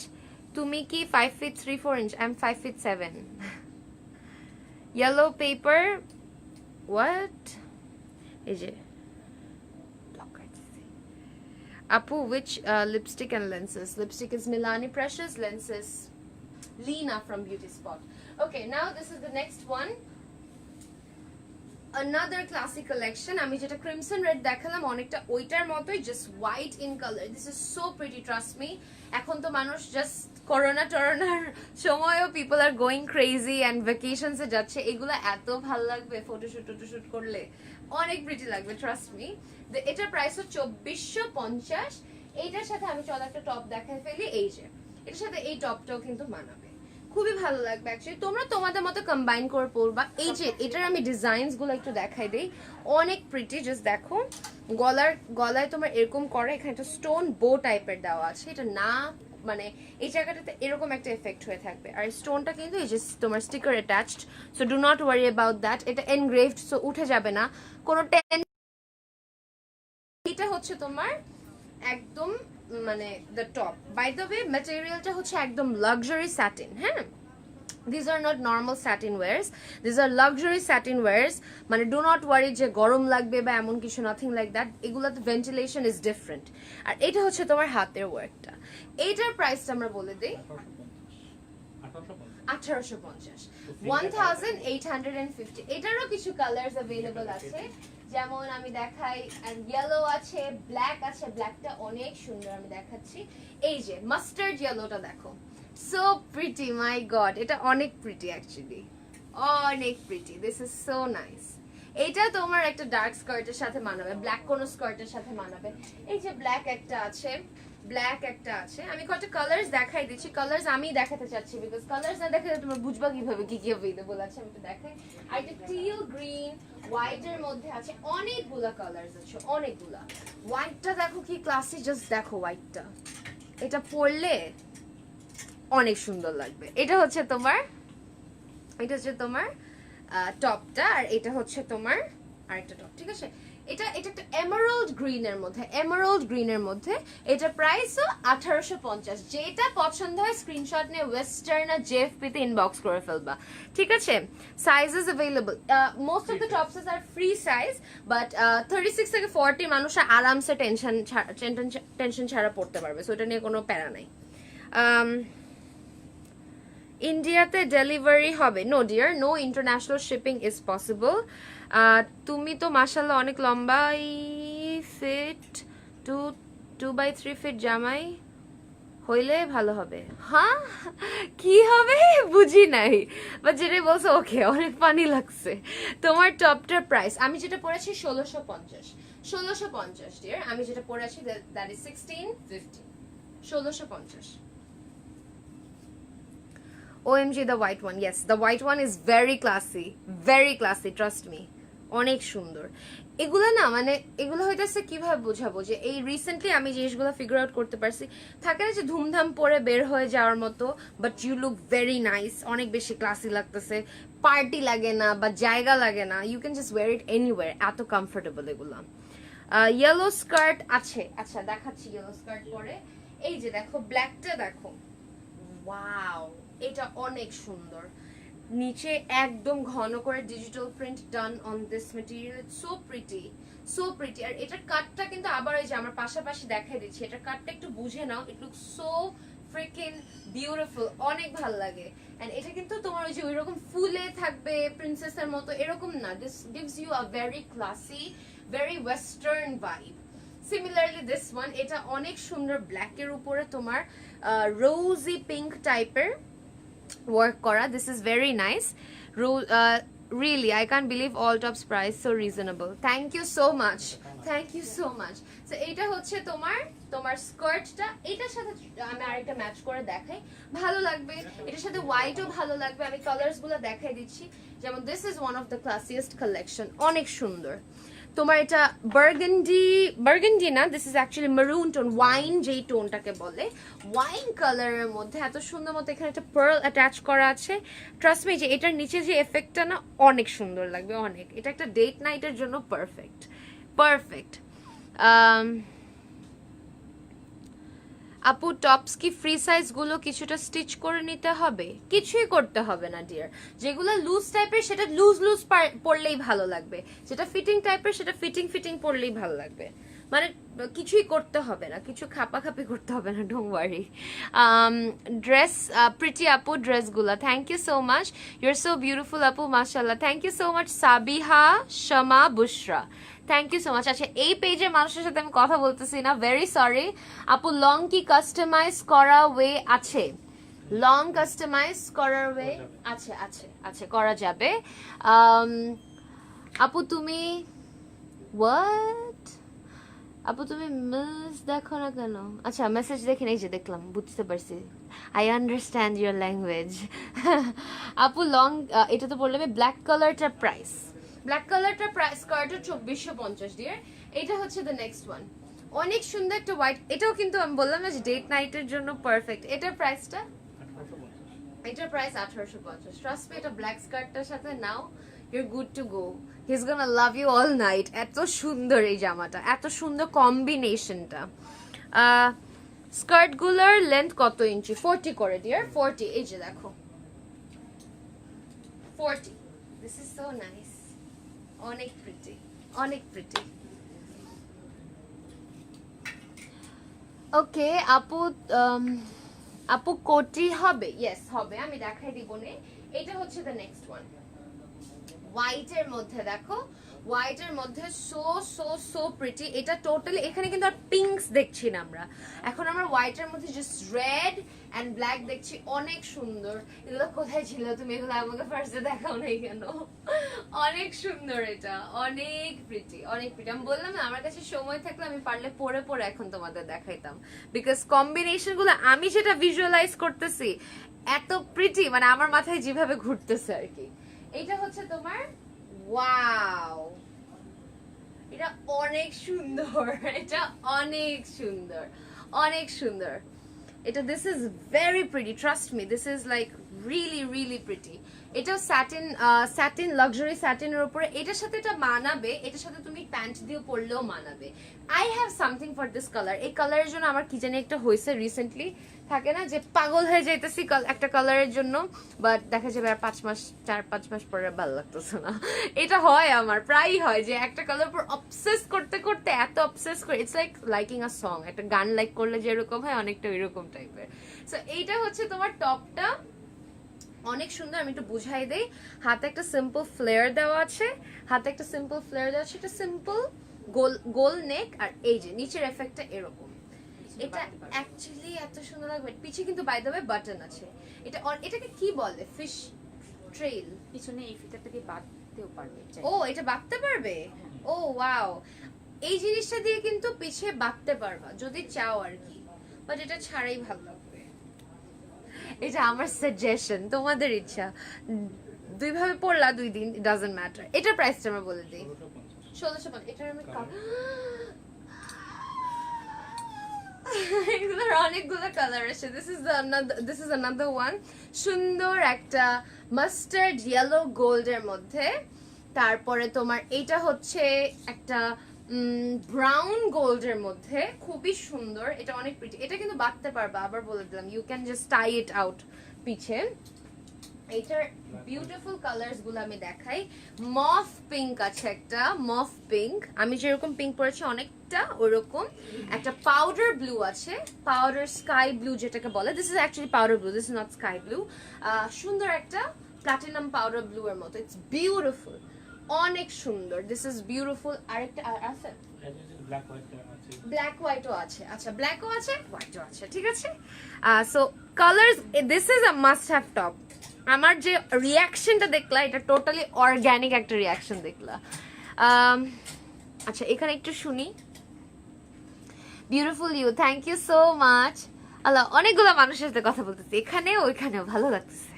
তুমি কি 5 feet 3/4 inch I am 5 feet 7 yellow paper what is it Apu, which lipstick and lenses? Lipstick is Milani Precious, lenses Lena from Beauty Spot. Okay, now this is the next one. Another classic collection. আমি যেটা crimson red দেখালাম অনেকটা ওইটার মতোই just white in color. This is so pretty, trust me. এখন তো মানুষ just corona টরোনার সময়ও people are going crazy and vacations এ যাচ্ছে এগুলা এত ভালো লাগবে ফটোশুট করলে অনেক প্রিটি লাগবে ট্রাস্ট মি এটার প্রাইস হচ্ছে 2450 এইটার সাথে আমি চল একটা টপ দেখাই ফেলি এই যে এটার সাথে এই টপটাও কিন্তু মানাবে খুবই ভালো লাগবে অ্যাকচুয়ালি তোমরা তোমাদের মতো কম্বাইন করে পরবা এই যে এটার আমি ডিজাইনস গুলো একটু দেখাই দেই অনেক প্রিটি জাস্ট দেখো গলায় তোমার এরকম করে এখানে একটা স্টোন বো টাইপের দেওয়া আছে এটা না মানে এই জায়গাটাতে এরকম একটা এফেক্ট হয়ে থাকবে আর স্টোনটা কিন্তু এই যে তোমার sticker attached so do not worry about that এটা এনগ্রেভড সো উঠে যাবে না কোনো এটা হচ্ছে তোমার একদম মানে the top by the way ম্যাটেরিয়ালটা হচ্ছে একদম লাক্সারি স্যাটিন হ্যাঁ these are not normal satin wears these are luxury satin wears মানে do not worry যে গরম লাগবে বা এমন কিছু nothing like that এগুলাতে ventilation is different আর এটা হচ্ছে তোমার হাতের ওয়ার্কটা এটার প্রাইসটা আমরা বলে দেই 1850 1850 এটারও কিছু কালারস अवेलेबल আছে যেমন আমি দেখাই ইয়েলো আছে ব্ল্যাক আছে ব্ল্যাকটা অনেক সুন্দর আমি দেখাচ্ছি এই যে মাস্টার্ড ইয়েলোটা দেখো so pretty my god এটা অনেক pretty actually অনেক pretty this is so nice এটা তোমার একটা ডার্ক স্কার্টের সাথে মানাবে ব্ল্যাক কোন স্কার্টের সাথে মানাবে এই যে ব্ল্যাক একটা আছে আমি কত কালারস দেখাই দিচ্ছি কালারস আমি দেখাতে চাচ্ছি বিকজ কালারস না দেখালে তোমরা বুঝবা কিভাবে কি अवेलेबल আছে আমি একটু দেখাই আর এটা টিল গ্রিন হোয়াইট এর মধ্যে আছে অনেকগুলা কালারস আছে অনেকগুলা হোয়াইটটা দেখো কি ক্লাসি জাস্ট দেখো হোয়াইটটা এটা পরলে অনেক সুন্দর লাগবে এটা হচ্ছে তোমার টপটা আর এটা হচ্ছে তোমার আরেকটা টপ ঠিক আছে এটা একটা এমারাল্ড গ্রিনের মধ্যে এটা প্রাইসও 1850 যেটা পছন্দ হয় স্ক্রিনশট নিয়ে ওয়েস্টার্ন আর জেএফপি তে ইনবক্স করে ফেলবা ঠিক আছে sizes available most of the টপসেস আর ফ্রি সাইজ বাট 36 থেকে 40 মানুষ আরামসে টেনশন ছাড়া পড়তে পারবে সো এটা নিয়ে কোনো প্যারা নাই ইন্ডিয়াতে ডেলিভারি হবে no dear no international shipping is possible তুমি তো মাশাআল্লাহ অনেক লম্বা ফিট 2/3 ফিট জামাই হইলে ভালো হবে হ্যাঁ কি হবে বুঝি নাই বাট যেটা বলছো ওকে অনেক ফানি লাগছে তোমার টপটার প্রাইস আমি যেটা পড়েছি 1650 ডিয়ার আমি যেটা পড়েছি that is 1650 OMG the white one yes the white one is very classy trust me অনেক সুন্দর এগুলা না মানে এগুলো হইতাছে কিভাবে বোঝাবো যে এই রিসেন্টলি আমি জিনিসগুলো ফিগার আউট করতে পারছি থাকে না যে ধুমধাম পরে বের হয়ে যাওয়ার মতো but you look very nice অনেক বেশি ক্লাসি লাগতেছে পার্টি লাগে না বা জায়গা লাগে না you can just wear it anywhere এত কমফোর্টেবল এগুলো ইয়েলো স্কার্ট আছে আচ্ছা দেখাচ্ছি ইয়েলো স্কার্ট পরে এই যে দেখো ব্ল্যাকটা দেখো ওয়াও এটা অনেক সুন্দর নিচে একদম ঘন করে digital print done on this material it's so pretty আর এটার কাটটা কিন্তু আবার এই যে আমার পাশাপাশি দেখাই দিচ্ছি এটার কাটটা একটু বুঝে নাও it looks so freaking beautiful অনেক ভালো লাগে এন্ড এটা কিন্তু তোমার ওই যে ওইরকম ফুলে থাকবে প্রিন্সেসের মতো এরকম না this gives you a very classy very western vibe similarly this one এটা অনেক সুন্দর ব্ল্যাক এর উপরে তোমার রোজি পিঙ্ক টাইপের work kora this is very nice really I can't believe all tops price so reasonable thank you so much so এটা হচ্ছে তোমার স্কার্টটা এটার সাথে আমি আরেকটা ম্যাচ করে দেখাই ভালো লাগবে এটার সাথে হোয়াইটও ভালো লাগবে আমি কালারস গুলো দেখাই দিচ্ছি যেমন this is one of the classiest collection অনেক সুন্দর তোমার এটা বার্গেন্ডি না, this is actually maroon tone, wine যেই টোনটাকে বলে, ওয়াইন কালারের মধ্যে এত সুন্দর মতো এখানে একটা পার্ল অ্যাটাচ করা আছে। ট্রাস্ট মি যে এটার নিচে যে এফেক্টটা না অনেক সুন্দর লাগবে, অনেক। এটা একটা ডেট নাইটের জন্য পারফেক্ট পারফেক্ট। আপু টপস কি ফ্রি সাইজ গুলো কিছুটা স্টিচ করে নিতে হবে? কিছুই করতে হবে না ডিয়ার। যেগুলো লুজ টাইপের সেটা লুজ লুজ পরলেই ভালো লাগবে, যেটা ফিটিং টাইপের সেটা ফিটিং ফিটিং পরলেই ভালো লাগবে। মানে কিছুই করতে হবে না, কিছু খাপাখাপি করতে হবে না, ডোন্ট ওয়ারি। ড্রেস প্রিটি আপু ড্রেসগুলো, thank you so much, you are so beautiful আপু, মাশাআল্লাহ, thank you so much. Sabiha Shama Bushra, thank you so much. আচ্ছা এই পেজের মানুষের সাথে আমি কথা বলতেছি না, ভেরি সরি আপু। লং কি কাস্টমাইজ করা ওয়ে আছে? লং কাস্টমাইজ করার ওয়ে আছে, আছে আছে, করা যাবে। আপু তুমি হোয়াট, আপু তুমি মিস দেখো না কেন? আচ্ছা মেসেজ দেখে নেই যে দেখলাম, বুঝতে পারছি, আই আন্ডারস্ট্যান্ড ইউর ল্যাঙ্গুয়েজ। আপু লং এটা তো বললাম, ব্ল্যাক কালারটার প্রাইস, ব্ল্যাক কালারটার প্রাইস স্কার্টের 2450 ডিয়ার। এটা হচ্ছে দ্য নেক্সট ওয়ান, অনেক সুন্দর একটা হোয়াইট, এটাও কিন্তু আমি বললাম না যে ডেট নাইটের জন্য পারফেক্ট। এটার প্রাইসটা, এটার প্রাইস 1850। ট্রাস্ট মি, এটা ব্ল্যাক স্কার্টটার সাথে নাও, you're good to go, he is gonna love you all night. এত সুন্দর এই জামাটা, এত সুন্দর কম্বিনেশনটা। স্কার্টগুলোর লেন্থ কত ইঞ্চি? 40 করে ডিয়ার, 40। এই যে দেখো 40, দিস ইজ সো নাইস, অনেক প্রিটি, অনেক প্রিটি। ওকে আপু, আপু কোটি হবে? ইয়েস হবে, আমি দেখাই দিব নে। এটা হচ্ছে দ্য নেক্সট ওয়ান, হোয়াইটের মধ্যে দেখো, হোয়াইটের মধ্যে সো সো সো প্রিটি। এটা টোটালি এখানে কিন্তু আর পিঙ্কস দেখছি না আমরা, এখন আমরা হোয়াইটের মধ্যে জাস্ট রেড এন্ড ব্ল্যাক দেখছি, অনেক সুন্দর। এগুলো কোথায় ছিল তুমি? এগুলো আমাকে ফার্স্টে দেখাও নাই কেন? অনেক সুন্দর, এটা অনেক প্রিটি, অনেক প্রিটি। আমি বললাম না, আমার কাছে সময় থাকলে আমি পারলে পরে পরে এখন তোমাদের দেখাইতাম, বিকজ কম্বিনেশন গুলো আমি যেটা ভিজুয়ালাইজ করতেছি এত প্রিটি, মানে আমার মাথায় যেভাবে ঘুরতেছে আর কি। এটা হচ্ছে তোমার, ওয়াও, এটা অনেক সুন্দর, এটা অনেক সুন্দর, অনেক সুন্দর। এটা this is very pretty, trust me, this is like really really pretty. এটাও স্যাটিন, স্যাটিন লাক্সারি স্যাটিনের উপরে, এটার সাথে এটা মানাবে, এটার সাথে তুমি প্যান্ট দিয়ে পরলেও মানাবে। I have something for this colour. এই কালারের জন্য আমার কি জানি একটা হয়েছে রিসেন্টলি, থাকে না যে পাগল হয়ে যাইতেছি একটা কালারের জন্য, বাট দেখা যাবে আর 4-5 মাস পরে ভালো লাগতেছে না। এটা হয় আমার, প্রায়ই হয় যে একটা কালার উপর অবসেস করতে করতে এত অবসেস করে, it's like liking a song, একটা গান লাইক করলে যেরকম হয় অনেকটা ওইরকম টাইপের। সো এইটা হচ্ছে তোমার টপটা, অনেক সুন্দর। আমি একটু বুঝাই দেই, হাতে একটা সিম্পল ফ্লেয়ার দেওয়া আছে, হাতে একটা সিম্পল ফ্লেয়ার দেওয়া আছে, এটা সিম্পল গোল গোল নেক, আর এই যে নিচের এফেক্টটা এরকম। এটা অ্যাকচুয়ালি এত সুন্দর লাগবে। পিছে কিন্তু বাই দ্য ওয়ে বাটন আছে। এটা এটাকে কি বলে? Fish trail. পিছনে এই ফিতাটাকে বাঁধতেও পারবে। ও এটা বাঁধতে পারবে? ও ওয়াও, এই জিনিসটা দিয়ে কিন্তু পিছে বাঁধতে পারবা যদি চাও আর কি, বাট এটা ছাড়াই ভালো লাগবে। এটা আমার সাজেশন, তোমাদের ইচ্ছা, দুই ভাবে পড়লা 2 দিন, ইট ডাজন্ট ম্যাটার। এটার প্রাইসটা আমরা বলে দিই, 1650। এটার আমি এগুলোর অনেকগুলো কালার আছে। দিস ইজ অ্যানাদার ওয়ান, সুন্দর একটা মাস্টার্ড ইয়েলো গোল্ডের মধ্যে। তারপরে তোমার এইটা হচ্ছে একটা ব্রাউন গোল্ডের মধ্যে, খুবই সুন্দর, এটা অনেক প্রিটি। এটা কিন্তু বাঁধতে পারবা, আবার বলে দিলাম, you can just tie it out পিছে। এইটার বিউটিফুল কালার্স গুলো আমি দেখাই। মফ পিঙ্ক আছে একটা, মফ পিঙ্ক, আমি যেরকম পিঙ্ক পরেছি অনেকটা ওরকম। একটা পাউডার ব্লু আছে, পাউডার স্কাই ব্লু যেটাকে বলে, this is actually powder blue, this is not sky blue. সুন্দর একটা প্লাটিনাম পাউডার ব্লু এর মতো, ইটস বিউটিফুল, অনেক সুন্দর, দিস ইজ বিউটিফুল। আরেকটা আছে ব্ল্যাক হোয়াইটও আছে, আচ্ছা ব্ল্যাকও আছে হোয়াইটও আছে, ঠিক আছে। So colours, this is a must have top. আমার যে রিয়াকশনটা দেখলা, এটা টোটালি অর্গানিক একটা রিয়াকশন দেখলা। আচ্ছা এখানে একটু শুনি। Beautiful you, thank you so much. আল্লাহ, অনেকগুলো মানুষের সাথে কথা বলতেছি, এখানেও ওইখানেও, ভালো লাগতেছে।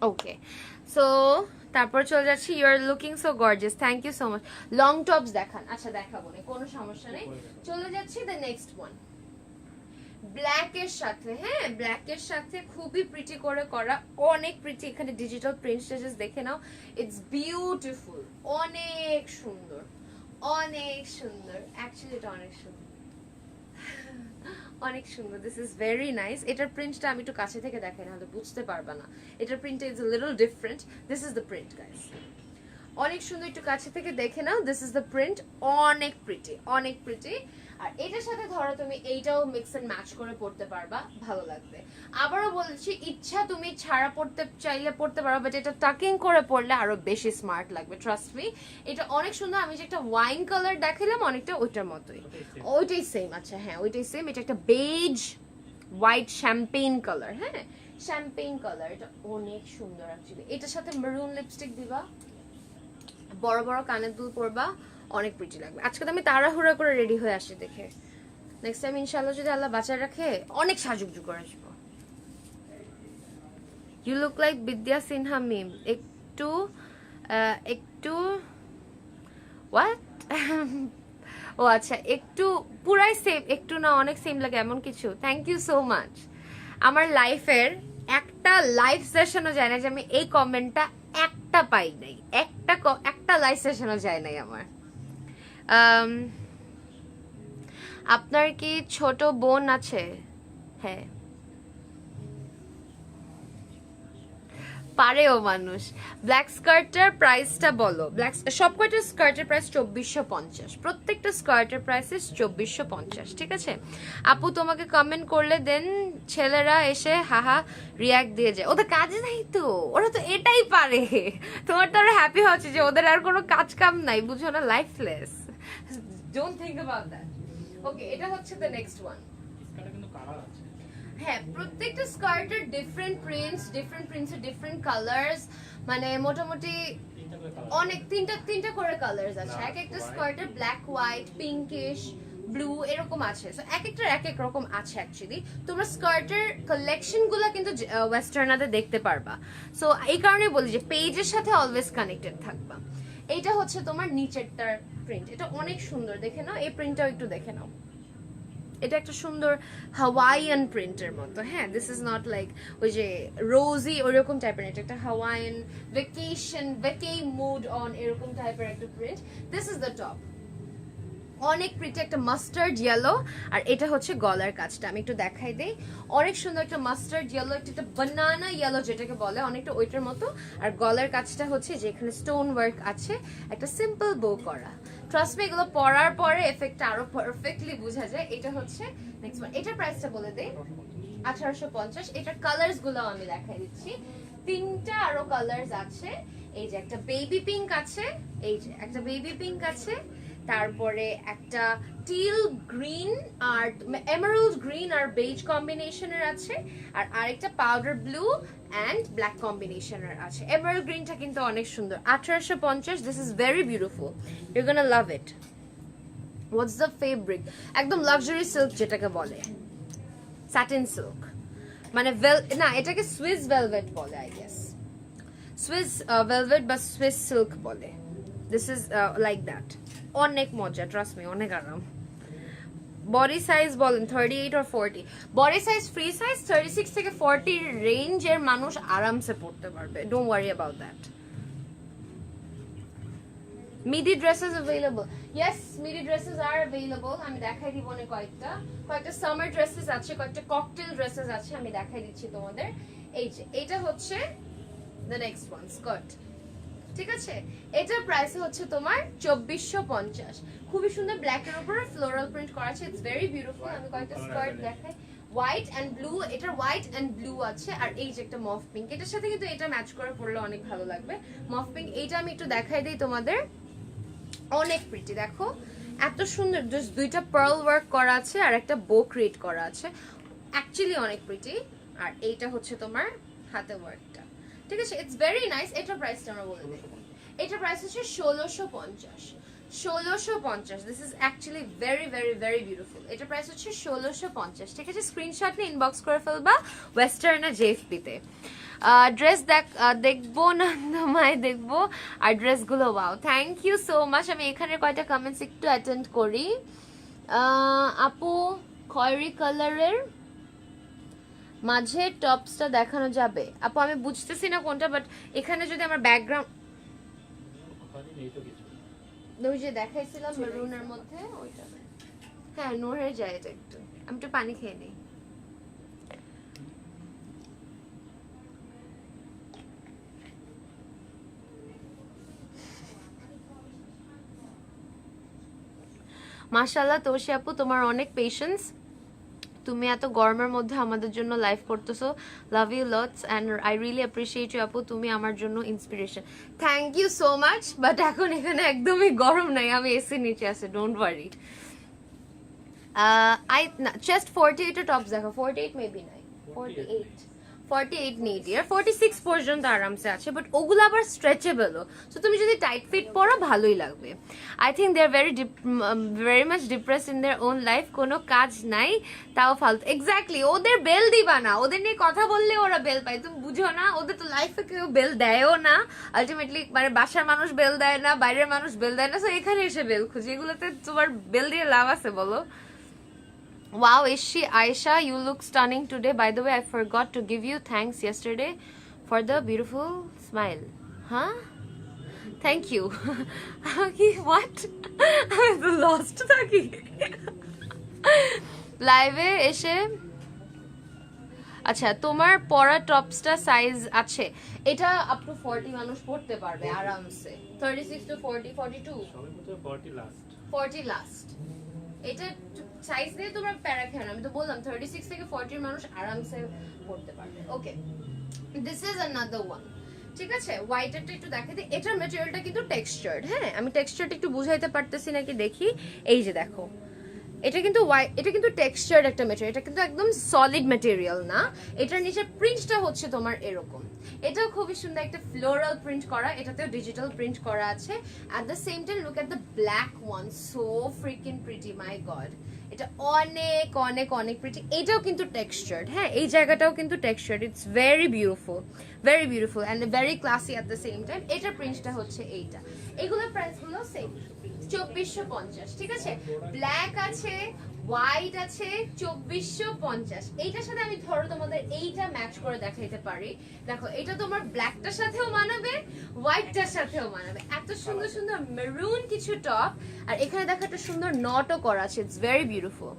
ওকে সো তারপর চলে যাচ্ছি, you are looking so gorgeous, thank you so much. Long tops দেখান, আচ্ছা দেখাবো না, কোনো সমস্যা নেই। চলে যাচ্ছি দ্য নেক্সট ওয়ান, ব্ল্যাকের সাথে, হ্যাঁ ব্ল্যাকের সাথে খুবই প্রিটি করে করা, অনেক প্রিটি। এখানে ডিজিটাল প্রিন্সেস দেখে নাও, ইটস বিউটিফুল, অনেক সুন্দর, অনেক সুন্দর, অ্যাকচুয়ালি এটা অনেক সুন্দর, অনেক সুন্দর। This is very nice. এটার প্রিন্টটা আমি একটু কাছে থেকে দেখাই, নাহলে বুঝতে পারবা না। এটার প্রিন্টটা is a little different. This is the print guys, অনেক সুন্দর, একটু কাছে থেকে দেখে নাও। দিস ইজ দ্য প্রিন্ট, অনেক প্রিটি, অনেক প্রিটি। আর এটার সাথে ধরো তুমি এইটাও মিক্স এন্ড ম্যাচ করে পড়তে পারবা, ভালো লাগবে। আবারও বলছি, ইচ্ছা তুমি ছাড়া পড়তে চাইলে পড়তে পারো, বাট এটা টাকিং করে পড়লে আরো বেশি স্মার্ট লাগবে, ট্রাস্ট মি। এটা অনেক সুন্দর। আমি যে একটা ওয়াইন কালার দেখালাম, অনেকটা ওইটার মতোই, ওইটাই সেম। আচ্ছা হ্যাঁ, ওইটাই সেম। এটা একটা বেজ হোয়াইট শ্যাম্পেইন কালার, হ্যাঁ শ্যাম্পেইন কালার, এটা অনেক সুন্দর অ্যাকচুয়ালি। এটার সাথে মেরুন লিপস্টিক দিবা, বড় বড় কানের দুল পরবা, অনেক প্রিটি লাগবে। আজকে তো আমি তাড়াহুড়া করে রেডি হয়ে আসি দেখে, নেক্সট টাইম ইনশাআল্লাহ যদি আল্লাহ বাঁচায় রাখে অনেক সাজুগুজু করে আসবো। ইউ লুক লাইক বিদ্যা সিনহা মিম, একটু একটু হোয়াট ও আচ্ছা, একটু পুরাই সেম, একটু না অনেক সেম লাগে এমন কিছু। Thank you so much. আমার লাইফের একটা লাইভ সেশনও যায় না যে আমি এই কমেন্টটা একটা পাই নাই, একটা লাইভ সেশনও যায় নাই আমার। আপনার কি ছোট বোন আছে? হ্যাঁ পারেও মানুষ। ব্ল্যাক স্কার্টের প্রাইসটা বলো। ব্ল্যাক সবকটা স্কার্টের প্রাইস 2450, প্রত্যেকটা স্কার্টের প্রাইস 2450, ঠিক আছে। আপু তোমাকে কমেন্ট করলে দেন ছেলেরা এসে হাহা রিয়াক্ট দিয়ে যায়, ওদের কাজে নাই তো, ওরা তো এটাই পারে। তোমার তো আরো হ্যাপি হচ্ছে যে ওদের আর কোনো কাজ কাম নাই, বুঝো না, lifeless. Don't think about that. Okay, এটা হচ্ছে দ্য নেক্সট ওয়ান। হ্যাঁ, প্রত্যেকটা স্কার্টের ডিফারেন্ট প্রিন্টসের ডিফারেন্ট কালার্স, মানে মোটামুটি অনেক তিনটা করে কালার্স আছে। এক একটা স্কার্টের ব্ল্যাক, হোয়াইট, পিঙ্কিশ, ব্লু এরকম আছে। সো এক একটার এক এক রকম আছে অ্যাকচুয়ালি। তোমরা স্কার্টের কালেকশন গুলা কিন্তু ওয়েস্টার্নাতে দেখতে পারবা। সো এই কারণে বলি যে পেজের সাথে অলওয়েজ কানেক্টেড থাকবা। এইটা হচ্ছে তোমার নিচেরটার প্রিন্ট, এটা অনেক সুন্দর, দেখে নাও। এই প্রিন্টটাও একটু দেখে নাও, এটা একটা সুন্দর হাওয়াইয়ান প্রিন্টের মতো, হ্যাঁ দিস ইজ নট লাইক ওই যে রোজি ওরকম টাইপের, এটা একটা হাওয়াইয়ান ভেকেই মুড অন এরকম টাইপের একটা print. This is the top, অনেক প্রিটি, একটা মাস্টার্ড ইয়েলো। আর এটা হচ্ছে গলার কাজটা, আমি একটু দেখাই দেই, অনেক সুন্দর একটা মাস্টার্ড ইয়েলো, একটা বানানা ইয়েলো যেটাকে বলে, অনেকটা ওইটার মতো। আর গলার কাজটা হচ্ছে যে এখানে স্টোন ওয়ার্ক আছে, একটা সিম্পল বো করা। ট্রাস্ট মি, এগুলো পরার পরে এফেক্টটা আরো পারফেক্টলি বোঝা যায়। এটা হচ্ছে নেক্সট ওয়ান, এটার প্রাইসটা বলে দেই 1850। এটার কালার্স গুলো আমি দেখাই দিচ্ছি, তিনটা আরো কালার্স আছে। এই যে একটা বেবি পিঙ্ক আছে, এই যে একটা বেবি পিঙ্ক আছে, তারপরে একটা টিল গ্রিন আর এমারাল্ড গ্রিন আর বেজ কম্বিনেশনের আছে, আর আরেকটা পাউডার ব্লু এন্ড ব্ল্যাক কম্বিনেশনের আছে। এমারাল্ড গ্রিনটা কিন্তু অনেক সুন্দর, 1850। This is very beautiful, you gonna love it. What's the fabric? একদম লাক্সারি সিল্ক যেটাকে বলে, স্যাটিন সিল্ক, মানে না এটাকে সুইস ভেলভেট বলে, আই গেস সুইস ভেলভেট বা সুইস সিল্ক বলে। দিস ইজ লাইক দ্যাট, অনেক মজা, ট্রাস্ট মি, অনেক আরাম। বডি সাইজ বলেন 38 or 40? Body size free size 36 থেকে 40 রেঞ্জের মানুষ আরামসে পড়তে পারবে, don't worry about that. Midi dresses available? Yes, midi dresses আর अवेलेबल। আমি দেখাই দিব না, কয়েকটা সামার ড্রেসেস আছে, কয়েকটা ককটেল ড্রেসেস আছে, আমি দেখাই দিচ্ছি তোমাদের। এই যে এটা হচ্ছে দ্য নেক্সট ওয়ান, স্কার্ট, ঠিক আছে। এটার প্রাইস হচ্ছে তোমার 2450, খুবই সুন্দর, ব্ল্যাক এর উপরে ফ্লোরাল প্রিন্ট করা আছে, ইটস ভেরি বিউটিফুল। আমি কয়েকটা স্কার্ট দেখাই, হোয়াইট এন্ড ব্লু, এটা হোয়াইট এন্ড ব্লু আছে, আর এই যে একটা মফ পিঙ্ক, এটার সাথে কিন্তু এটা ম্যাচ করে পড়লে অনেক ভালো লাগবে, মফ পিঙ্ক। এইটা আমি একটু দেখাই দিই তোমাদের, অনেক প্রিটি, দেখো এত সুন্দর, জাস্ট দুইটা পার্ল ওয়ার্ক করা আছে আর একটা বো ক্রিয়েট করা আছে, অ্যাকচুয়ালি অনেক প্রিটি। আর এইটা হচ্ছে তোমার হাতে ওয়ার্কটা, ঠিক আছে, ইটস ভেরি নাইস। এটার প্রাইসটা আমরা বলে দিই, এটার প্রাইস হচ্ছে 1650। 1650, this is actually very very very beautiful. এটার প্রাইস হচ্ছে 1650, ঠিক আছে। স্ক্রিনশট নিয়ে ইনবক্স করে ফেলবা ওয়েস্টার্ন জেএফপি তে। ড্রেস দেখবো না তোমায় দেখবো আর ড্রেসগুলো wow thank you so much আমি এখানে কয়টা কমেন্টস একটু অ্যাটেন্ড করি আপু খয়েরি কালারের মাঝে টপসটা দেখানো যাবে আপু আমি বুঝতেছি না কোনটা বাট এখানে যদি আমার ব্যাকগ্রাউন্ড ওই যে দেখাইছিলাম মেরুনের মধ্যে ওইটা হ্যাঁ নোরের যায় এটা একটু আমি একটু পানি খেয়ে নিই মাশাআল্লাহ তোষি আপু তোমার অনেক পেশেন্স তুমি এত গরমের মধ্যে আমাদের জন্য লাইভ করতেছো love you lots and I really appreciate you আপু তুমি আমার জন্য inspiration thank you so much but এখন এখানে একদমই গরম নাই আমি এসি নিচে আছি ডোন্ট ওয়ারি চেস্ট 48 এর টপস দেখো 48 মেবি নাই 48 নেই ডিয়ার 46 পর্যন্ত আরামসে আছে বাট ওগুলো আবার স্ট্রেচেবলও সো তুমি যদি টাইট ফিট পরো ভালোই লাগবে I think they are very much depress in their own life কোনো কাজ নাই তাও ফালতু এক্স্যাক্টলি ওদের বেল দিবা না ওদের নিয়ে কথা বললে ওরা বেল পায় তুমি বুঝো না ওদের তো লাইফে কেউ বেল দেয়ও না আলটিমেটলি মানে বাসার মানুষ বেল দেয় না বাইরের মানুষ বেল দেয় না সো এখানে এসে বেল খুঁজে এগুলোতে তোমার বেল দিয়ে লাভ আছে বলো Wow, Ishi Aisha, you look stunning today. By the way, I forgot to give you thanks yesterday for the beautiful smile. Huh? Thank you. What? I'm lost. Live এসে আচ্ছা তোমার পরা টপসটা সাইজ আছে এটা আপ টু 40 মানুষ পড়তে পারবে আরামসে 36 টু 40 42 সর্বোচ্চ 40 লাস্ট 40 লাস্ট এটা সাইজ দিয়ে তোমরা প্যারা খেও না আমি তো বললাম 36 থেকে 40 মানুষ আরামসে পড়তে পারবে ওকে দিস ইজ অ্যানাদার ওয়ান ঠিক আছে হোয়াইটারটা একটু দেখাই দিই এটার ম্যাটেরিয়ালটা কিন্তু টেক্সচার্ড হ্যাঁ আমি টেক্সচারটা একটু বুঝাইতে পারতেছি নাকি দেখি এই যে দেখো এটা কিন্তু টেক্সচার্ড একটা ম্যাটেরিয়াল এটা কিন্তু একদম সলিড ম্যাটেরিয়াল না এটার নিচে প্রিন্টটা হচ্ছে তোমার এরকম এটাও খুবই সুন্দর একটা ফ্লোরাল প্রিন্ট করা এটাতেও ডিজিটাল প্রিন্ট করা আছে at the same time look at the black one so freaking pretty my god এটা অনেক অনেক অনেক প্রিটি এটাও কিন্তু টেক্সচার্ড হ্যাঁ এই জায়গাটাও কিন্তু textured it's very beautiful and very classy at the same time এটার প্রিন্টটা হচ্ছে এইটা এগুলোর প্রাইসগুলো সেম 2450 ঠিক আছে ব্ল্যাক আছে হোয়াইট আছে 2450 এইটার সাথে আমি ধরো তোমাদের এইটা ম্যাচ করে দেখাইতে পারি দেখো এটা তোমার ব্ল্যাকটার সাথেও মানাবে হোয়াইটটার সাথেও মানাবে এত সুন্দর সুন্দর মেরুন কিছু টপ আর এখানে দেখো একটা সুন্দর নটও করা আছে ইটস ভেরি বিউটিফুল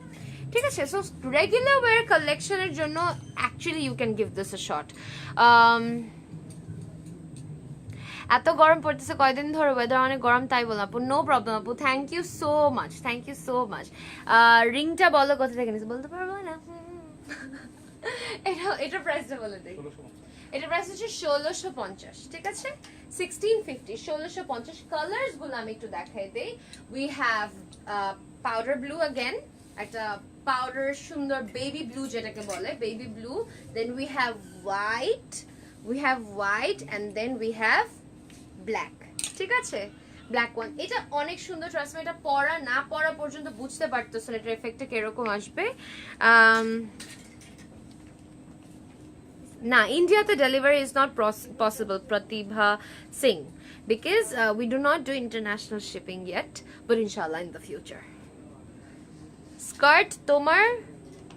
ঠিক আছে সো রেগুলার ওয়্যার কালেকশনের জন্য actually you can give this a shot এত গরম পড়তেছে কয়দিন ধরে ওয়েদার অনেক গরম তাই বললাম আপু নো প্রবলেম আপু থ্যাংক ইউ সো মাচ রিংটা বলো কোথা থেকে নিয়েছে বলতে পারবো না এটা প্রাইসটা বলে দেই এটা প্রাইস হচ্ছে 1650 ঠিক আছে 1650 1650 কালার্স গুলো আমি একটু দেখাই দেই we have powder blue again একটা পাউডার সুন্দর বেবি ব্লু যেটাকে বলে baby blue then we have white and then we have black ঠিক আছে ব্ল্যাক ওয়ান এটা অনেক সুন্দর ট্রাস্ট মি এটা পরা না পরা পর্যন্ত বুঝতে পারতেছ না এটার এফেক্টটা কিরকম আসবে না ইন্ডিয়াতে delivery is not possible Pratibha Singh because we do not do international shipping yet but ইনশাআল্লাহ ইন দ্য ফিউচার স্কার্ট তোমার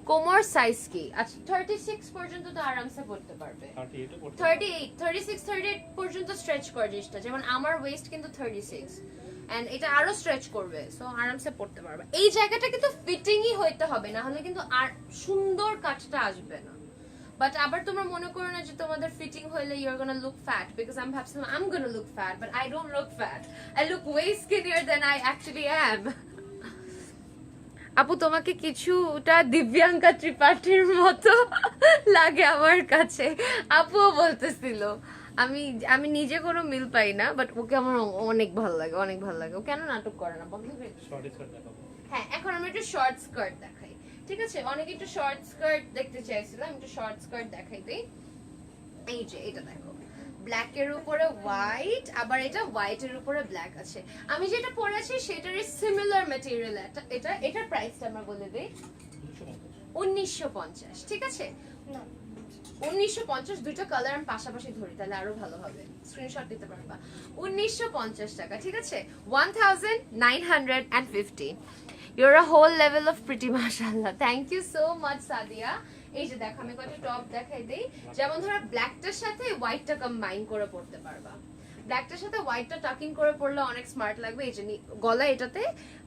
কোমর সাইজ কি আচ্ছা 36 পর্যন্ত তো আরামসে পড়তে পারবে 38 পর্যন্ত স্ট্রেচ করে জিনিসটা যেমন আমার ওয়েস্ট কিন্তু 36 এন্ড এটা আরো স্ট্রেচ করবে সো আরামসে পড়তে পারবে এই জায়গাটা কিন্তু ফিটিংই হইতে হবে না হলে কিন্তু আর সুন্দর কাটটা আসবে না বাট আবার তোমরা মনে করো না যে তোমাদের ফিটিং হইলে you are gonna look fat because I am ভাবছিলাম I am gonna look fat but I don't look fat I look way skinnier then I actually am আপু তোমাকে কিছুটা দিব্যাঙ্কা ত্রিপাঠীর মতো লাগে আমার কাছে আপুও বলতেছিল আমি নিজে কোনো মিল পাই না বাট ওকে আমার অনেক ভালো লাগে ও কেন নাটক করে না হ্যাঁ এখন আমরা একটু শর্ট স্কার্ট দেখাই ঠিক আছে অনেকে একটু শর্ট স্কার্ট দেখতে চাইছিলাম একটু শর্ট স্কার্ট দেখাই দেই এই যে এটা দেখো ব্ল্যাক এর উপরে হোয়াইট আবার এটা হোয়াইট এর উপরে ব্ল্যাক আছে আমি যেটা পরেছি সেটারই সিমিলার ম্যাটেরিয়াল এটার প্রাইসটা আমরা বলে দেই 1950 ঠিক আছে 1950 দুইটা কালার আমি পাশাপাশি ধরি তাহলে আরো ভালো হবে, স্ক্রিনশট দিতে পারবা। 1950 টাকা, ঠিক আছে, 1950। You're a whole level of pretty, mashallah. Thank you so much, Sadia. এই যে দেখো আমি কয়েকটা টপ দেখাই দেই, যেমন ধরো ব্ল্যাকটার সাথে হোয়াইটটা কম্বাইন করে পড়তে পারবা। ব্ল্যাকটার সাথে হোয়াইটটা টাকিং করে পড়লে অনেক স্মার্ট লাগবে। এই যে গলা এটাতে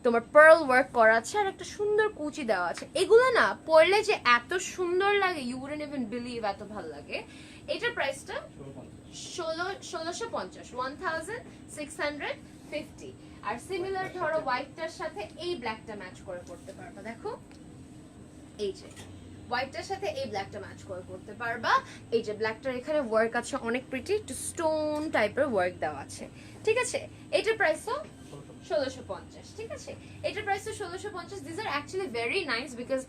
তোমার পার্ল ওয়ার্ক করা আছে আর একটা সুন্দর কুচি দেওয়া আছে। এগুলো না পরলে যে এত সুন্দর লাগে, ইউ উডন্ট ইভেন বিলিভ, এত ভালো লাগে। এটার প্রাইসটা 1650, 1650। আর সিমিলার ধরো হোয়াইটটার সাথে এই ব্ল্যাকটা ম্যাচ করে পড়তে পারবা। দেখো এই যে হোয়াইটটার সাথে এই ব্ল্যাকটা ম্যাচ করে করতে পারবা। এই যে ব্ল্যাকটার এখানে ওয়ার্ক আছে অনেক প্রিটি, একটু স্টোন টাইপের ওয়ার্ক দেওয়া আছে, ঠিক আছে। এটার প্রাইসও 1650, ঠিক আছে। এটার প্রাইসও 1650। This are actually very nice because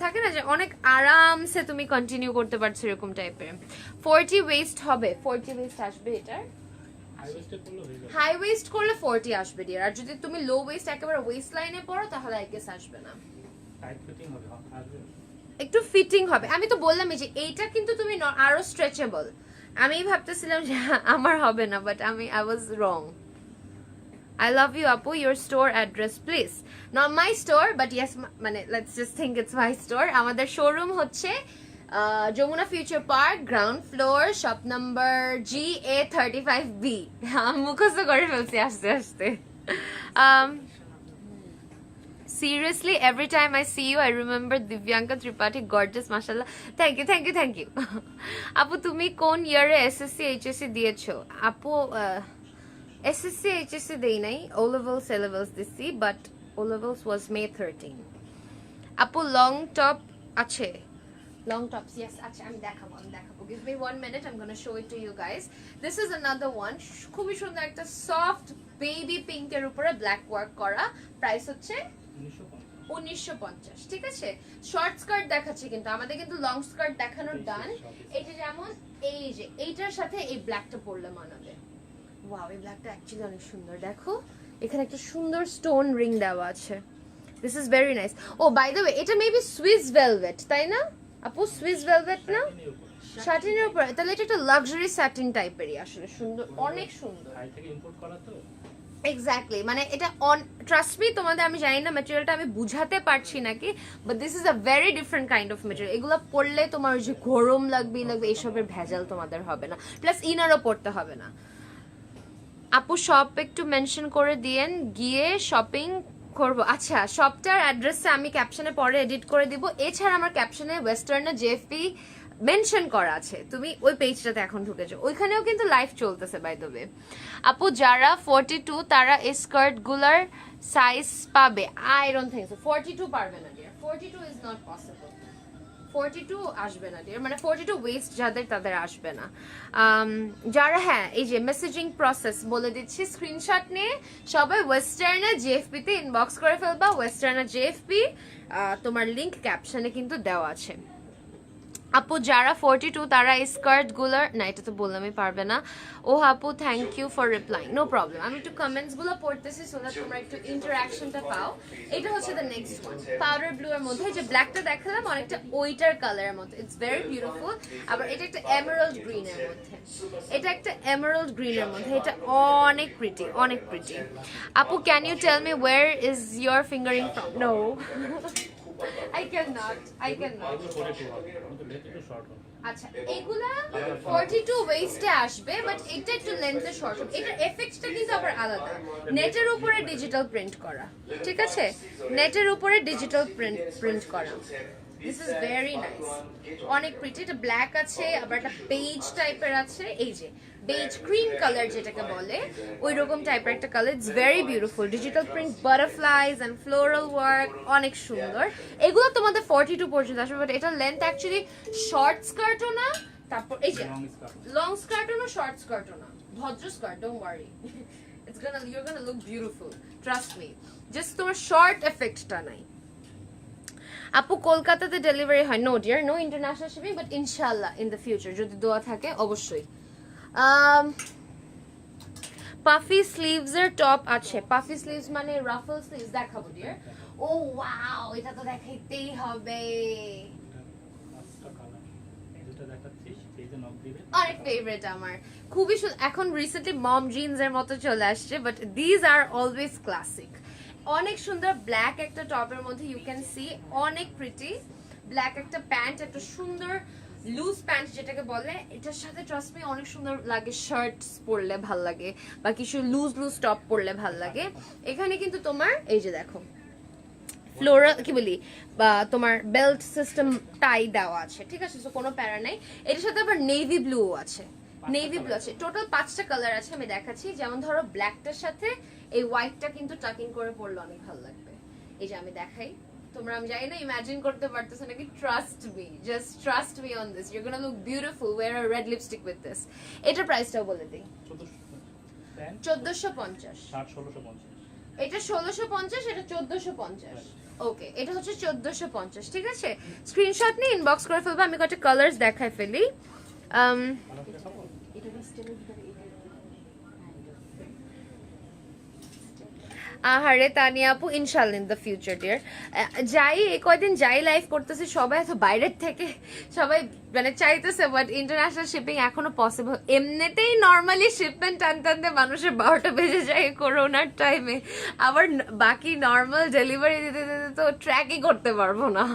থাকে না যে অনেক আরামসে তুমি কন্টিনিউ করতে পারছো এরকম টাইপের। 40 ওয়েস্ট হবে, 40 ওয়েস্ট আসবে এটার। হাই ওয়েস্ট করলে 40 আসবে ডিয়ার, আর যদি তুমি লো ওয়েস্ট একেবারে ওয়েস্ট লাইনে পড়ো তাহলে আই গেস আসবে না, একটু ফিটিং হবে। আমি তো বললাম এই যে এইটা কিন্তু তুমি আরো স্ট্রেচেবল। আমি ভাবতেছিলাম যে আমার হবে না, but I was wrong. I love you, Apu. Your store address, please. Not my store, but yes, মানে let's just think it's my store. আমাদের শোরুম হচ্ছে Jamuna Future Park, ground floor, shop number GA35B। মুখস্থ করে ফেলছি আস্তে আস্তে। Seriously, every time I see you, I remember Divyanka Tripathi, gorgeous, mashallah. Thank you, thank you, thank you. আপু তুমি কোন ইয়ারে SSC HSC দিয়েছো? আপু SSC HSC দেই নাই, O levels A levels দিছি, but O levels was May 13. আপু লং টপ আছে? লং টপস, yes, আচ্ছা আমি দেখাবো। Give me 1 minute, I'm gonna show it to you guys. This is another one, খুবই সুন্দর একটা সফট বেবি পিঙ্ক এর উপরে ব্ল্যাক ওয়ার্ক করা। প্রাইস হচ্ছে 1950, ঠিক আছে। শর্ট স্কার্ট দেখাচ্ছি কিন্তু আমাদের কিন্তু লং স্কার্ট দেখানোর ডান। এটা যেমন এই যে এইটার সাথে এই ব্ল্যাকটা পরলে মানাবে। ওয়াও, এই ব্ল্যাকটা অ্যাকচুয়ালি অনেক সুন্দর। দেখো এখানে একটা সুন্দর স্টোন রিং দেওয়া আছে। This is very nice. Oh by the way, এটা মেবি সুইস ভেলভেট, তাই না আপু? সুইস ভেলভেট না, শাটিনের উপর, তাহলে এটা একটা লাক্সারি স্যাটিন টাইপেরই, আসলে সুন্দর, অনেক সুন্দর। এক্স্যাক্টলি, মানে এটা অন ট্রাস্ট মি, তোমাদের আমি জানি না ম্যাটেরিয়ালটা আমি বুঝাতে পারছি নাকি, but this is a very different kind of material. এগুলো পরলে তোমার যে গরম লাগবে এইসবের ভেজাল তোমাদের হবে না, প্লাস ইনারও পড়তে হবে না। আপু শপ একটু মেনশন করে দিয়েন, গিয়ে শপিং করবো। আচ্ছা, শপটার অ্যাড্রেসটা আমি ক্যাপশনে পরে এডিট করে দিব। এছাড়া আমার ক্যাপশনে ওয়েস্টার্ন জেএফপি মেনশন করা আছে, তুমি ওই পেজটাতে এখন ঢুকেছো, ওইখানেও কিন্তু লাইভ চলতেছে বাই দ্য ওয়ে। আপু যারা 42 তারা এই স্কার্ট গুলার সাইজ পাবে? I don't think so. 42 পারবে না ডিয়ার, 42 ইজ নট পসিবল। 42 আসবে না ডিয়ার, মানে 42 ওয়েস্ট যাদের তাদের আসবে না। যারা, হ্যাঁ এই যে মেসেজিং প্রসেস বলে দিচ্ছি, স্ক্রিনশট নিয়ে সবাই ওয়েস্টার্নে জেএফপি তে ইনবক্স করে ফেলবা। ওয়েস্টার্নে জেএফপি তোমার লিংক ক্যাপশনে কিন্তু দেওয়া আছে। আপু যারা 42 তারা এই স্কার্ট গুলার, না এটা তো বললামই পারবে না। ও আপু thank you for replying, no problem. আমি একটু কমেন্টস গুলো পড়তেছি সো দ্যাট তোমরা একটু ইন্টারঅ্যাকশনটা পাও। এটা হচ্ছে the next one, powder blue এর মধ্যে যে ব্ল্যাকটা দেখালাম অনেকটা ওইটার কালারের মতো, ইটস ভেরি বিউটিফুল। আবার এটা একটা এমারাল্ড গ্রিন এর মধ্যে, এটা একটা এমারাল্ড গ্রিন এর মধ্যে, এটা অনেক প্রিটি, অনেক প্রিটি। আপু can you tell me where is your fingering from? No, I cannot. আচ্ছা, এগুলা 42 ওয়েস্টে আসবে, বাট এটা একটু লেন্থে শর্ট হবে। এটার এফেক্টটা কিন্তু আবার আলাদা, নেটের উপরে ডিজিটাল প্রিন্ট করা, ঠিক আছে, নেটের উপরে ডিজিটাল প্রিন্ট করা। দিস ইজ ভেরি নাইস, অনেক প্রিটি। এটা ব্ল্যাক আছে, আবার একটা বেজ টাইপের আছে, এই যে বেজ ক্রিম কালার যেটাকে বলে ওই রকম টাইপের একটা কালার। It's very beautiful, digital print, butterflies and floral work, অনেক সুন্দর। এগুলো তোমাদের 42 পর্যন্ত আসবে, বাট এটা লেন্থ অ্যাকচুয়ালি শর্ট স্কার্টও না, তারপর এই যে লং স্কার্টও না, শর্ট স্কার্টও না, ভদ্র skirt, don't worry, you're gonna look beautiful, trust me, just তোমার শর্ট এফেক্টটা নাই। আপু কলকাতাতে ডেলিভারি হয়? No dear, no international shipping, but ইনশাআল্লাহ ইন দ্য ফিউচার যদি দোয়া থাকে অবশ্যই। পাফি স্লিভস এর টপ আছে? পাফি স্লিভস মানে রাফল স্লিভস দেখাবো ডিয়ার। ও ওয়াও, এটা তো দেখাইতেই হবে। অনেক ফেভারিট আমার, খুবই এখন রিসেন্টলি মম জিন্স এর মতো চলে আসছে, but these are always classic. অনেক সুন্দর ব্ল্যাক একটা টপের মধ্যে ইউ ক্যান সি, অনেক প্রিটি ব্ল্যাক একটা প্যান্ট, একটা সুন্দর লুজ প্যান্ট যেটাকে বলে, এটার সাথে ট্রাস্ট মি অনেক সুন্দর লাগে শার্টস পরলে ভাল লাগে, বা কিছু লুজ লুজ টপ পরলে ভাল লাগে। এখানে কিন্তু তোমার এই যে দেখো ফ্লোরাল কি বলি বা তোমার বেল্ট সিস্টেম টাই দেওয়া আছে, ঠিক আছে, সো কোনো প্যারা নাই। এটার সাথে আবার নেভি ব্লু আছে, নেভি ব্লু আছে, টোটাল 5টা কালার আছে, আমি দেখাচ্ছি। যেমন ধরো ব্ল্যাকটার সাথে এই হোয়াইটটা কিন্তু টাকিং করে পরলে অনেক ভালো লাগবে। এই যে আমি দেখাই, তোমরা আমি জানি না ইমাজিন করতে পারতেছো নাকি, trust me, just trust me on this, you gonna look beautiful wear a red lipstick with this. এটার প্রাইসটাও বলে দিই, 1450। এটা 1650, এটা 1450। ওকে, এটা হচ্ছে 1450, ঠিক আছে। স্ক্রিনশট নিয়ে ইনবক্স করে ফেলবো, আমি কয়েকটা কালার্স দেখাই ফেলি। আহারে তানিয়া আপু, ইনশাআল্লাহ ইন দ্য ফিউচার ডিয়ার। যাই এই কয়দিন যাই লাইভ করতেছি, সবাই এত বাইরের থেকে সবাই মানে চাইতেছে, বাট ইন্টারন্যাশনাল শিপিং এখনো পসিবল। এমনিতেই নর্মালি শিপমেন্ট টানতে টানতে মানুষের 12টা বেজে যায় করোনার টাইমে, আবার বাকি নর্মাল ডেলিভারি দিতে দিতে তো ট্র্যাকই করতে পারবো না।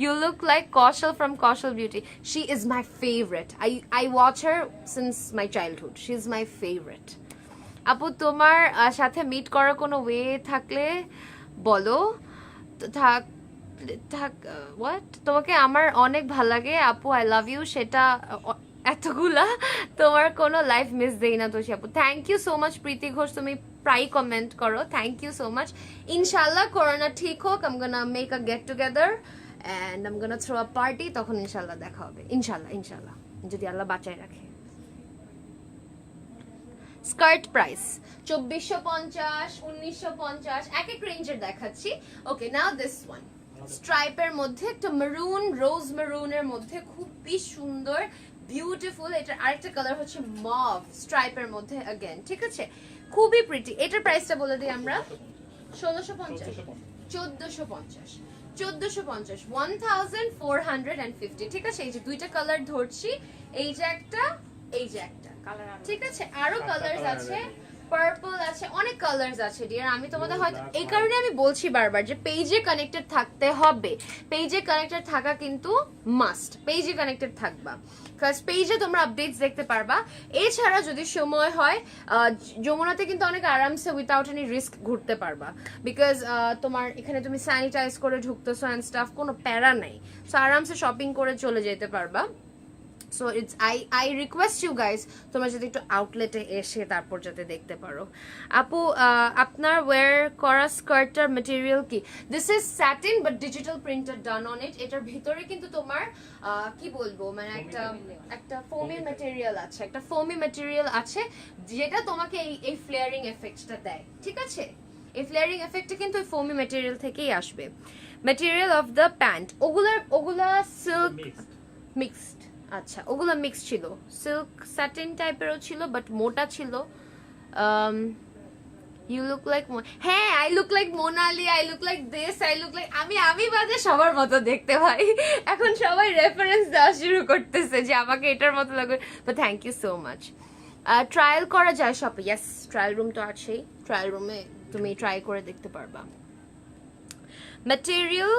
You look like Kaushal from Kaushal Beauty. She is my favorite. I watch her since my childhood. She's my favorite. আপু তোমার সাথে মিট করার কোনো ওয়ে থাকলে বলো। থাক থাক হোয়াট, তোমাকে আমার অনেক ভালো লাগে আপু, আই লাভ ইউ, সেটা এতগুলা তোমার কোনো লাইফ মিস দেই না তোষি আপু। Thank you so much Priti Ghosh, তুমি প্রায় কমেন্ট করো, থ্যাংক ইউ সো মাচ। ইনশাল্লাহ করোনা ঠিক হোক, I'm gonna make a get together and I'm gonna throw a party, তখন ইনশাল্লাহ দেখা হবে, ইনশাল্লাহ ইনশাল্লাহ, যদি আল্লাহ বাঁচায় রাখে। স্কার্ট প্রাইস 2450, 1950, এক এক রেঞ্জের দেখাচ্ছি। ওকে, নাও দিস ওয়ান স্ট্রাইপের মধ্যে একটা মেরুন, রোজ মেরুনের মধ্যে খুবই সুন্দর বিউটিফুল। এটার আরেকটা কালার হচ্ছে মভ স্ট্রাইপের মধ্যে अगेन, ঠিক আছে, খুবই প্রিটি। এটার প্রাইসটা বলে দিই আমরা, 1650, 1450, 1450, 1450, ঠিক আছে। এই যে দুইটা কালার ধরছি, এই যে একটা, এই যে একটা, ঠিক আছে, আরো কালার্স আছে, পার্পল আছে, অনেক কালার্স আছে ডিয়ার। আমি তোমাদের হয়তো এই কারণে আমি বলছি বারবার যে পেজে কানেক্টেড থাকতে হবে, পেজে কানেক্টেড থাকা কিন্তু মাস্ট, পেজে কানেক্টেড থাকবা, কারণ পেজে তোমরা আপডেটস দেখতে পারবা। এছাড়া যদি সময় হয় যমুনাতে কিন্তু অনেক আরামসে উইথাউট এনি রিস্ক ঘুরতে পারবা, বিকজ তোমার এখানে তুমি স্যানিটাইজ করে ঢুকতেছো অ্যান্ড স্টাফ, কোনো প্যারা নাই, সো আরামসে শপিং করে চলে যেতে পারবা। So it's I request you guys, তোমরা যদি একটু আউটলেটে এসে তারপর যাতে দেখতে পারো। আপু আপনার ওয়্যার করা স্কার্টটার মেটেরিয়াল কি? This is satin but digital printer done on it. এটার ভিতরে কিন্তু তোমার কি বলবো, মানে একটা ফোমি ম্যাটেরিয়াল আছে, একটা ফোমি ম্যাটেরিয়াল আছে যেটা তোমাকে এই ফ্লেয়ারিং এফেক্টটা দেয়, ঠিক আছে। এই ফ্লেয়ারিং এফেক্টটা কিন্তু ওই ফোমি ম্যাটেরিয়াল থেকেই আসবে। ম্যাটেরিয়াল অফ দ্য প্যান্ট, ওগুলা সিল্ক মিক্সড, আচ্ছা ওগুলো মিক্স ছিল, সিল্ক স্যাটিন টাইপেরও ছিল বাট মোটা ছিল। ইউ লুক লাইক, হ্যাঁ I look like Monali, I look like this, I look like, আমি বাদে সবার মতো দেখতে ভাই, এখন সবাই রেফারেন্স দেওয়া শুরু করতেছে যে আমাকে এটার মতো লাগবে, but thank you so much. Trial করা যায় শপে, ইয়েস ট্রায়াল রুম তো আছেই, ট্রায়াল রুমে তুমি ট্রাই করে দেখতে পারবা। ম্যাটেরিয়াল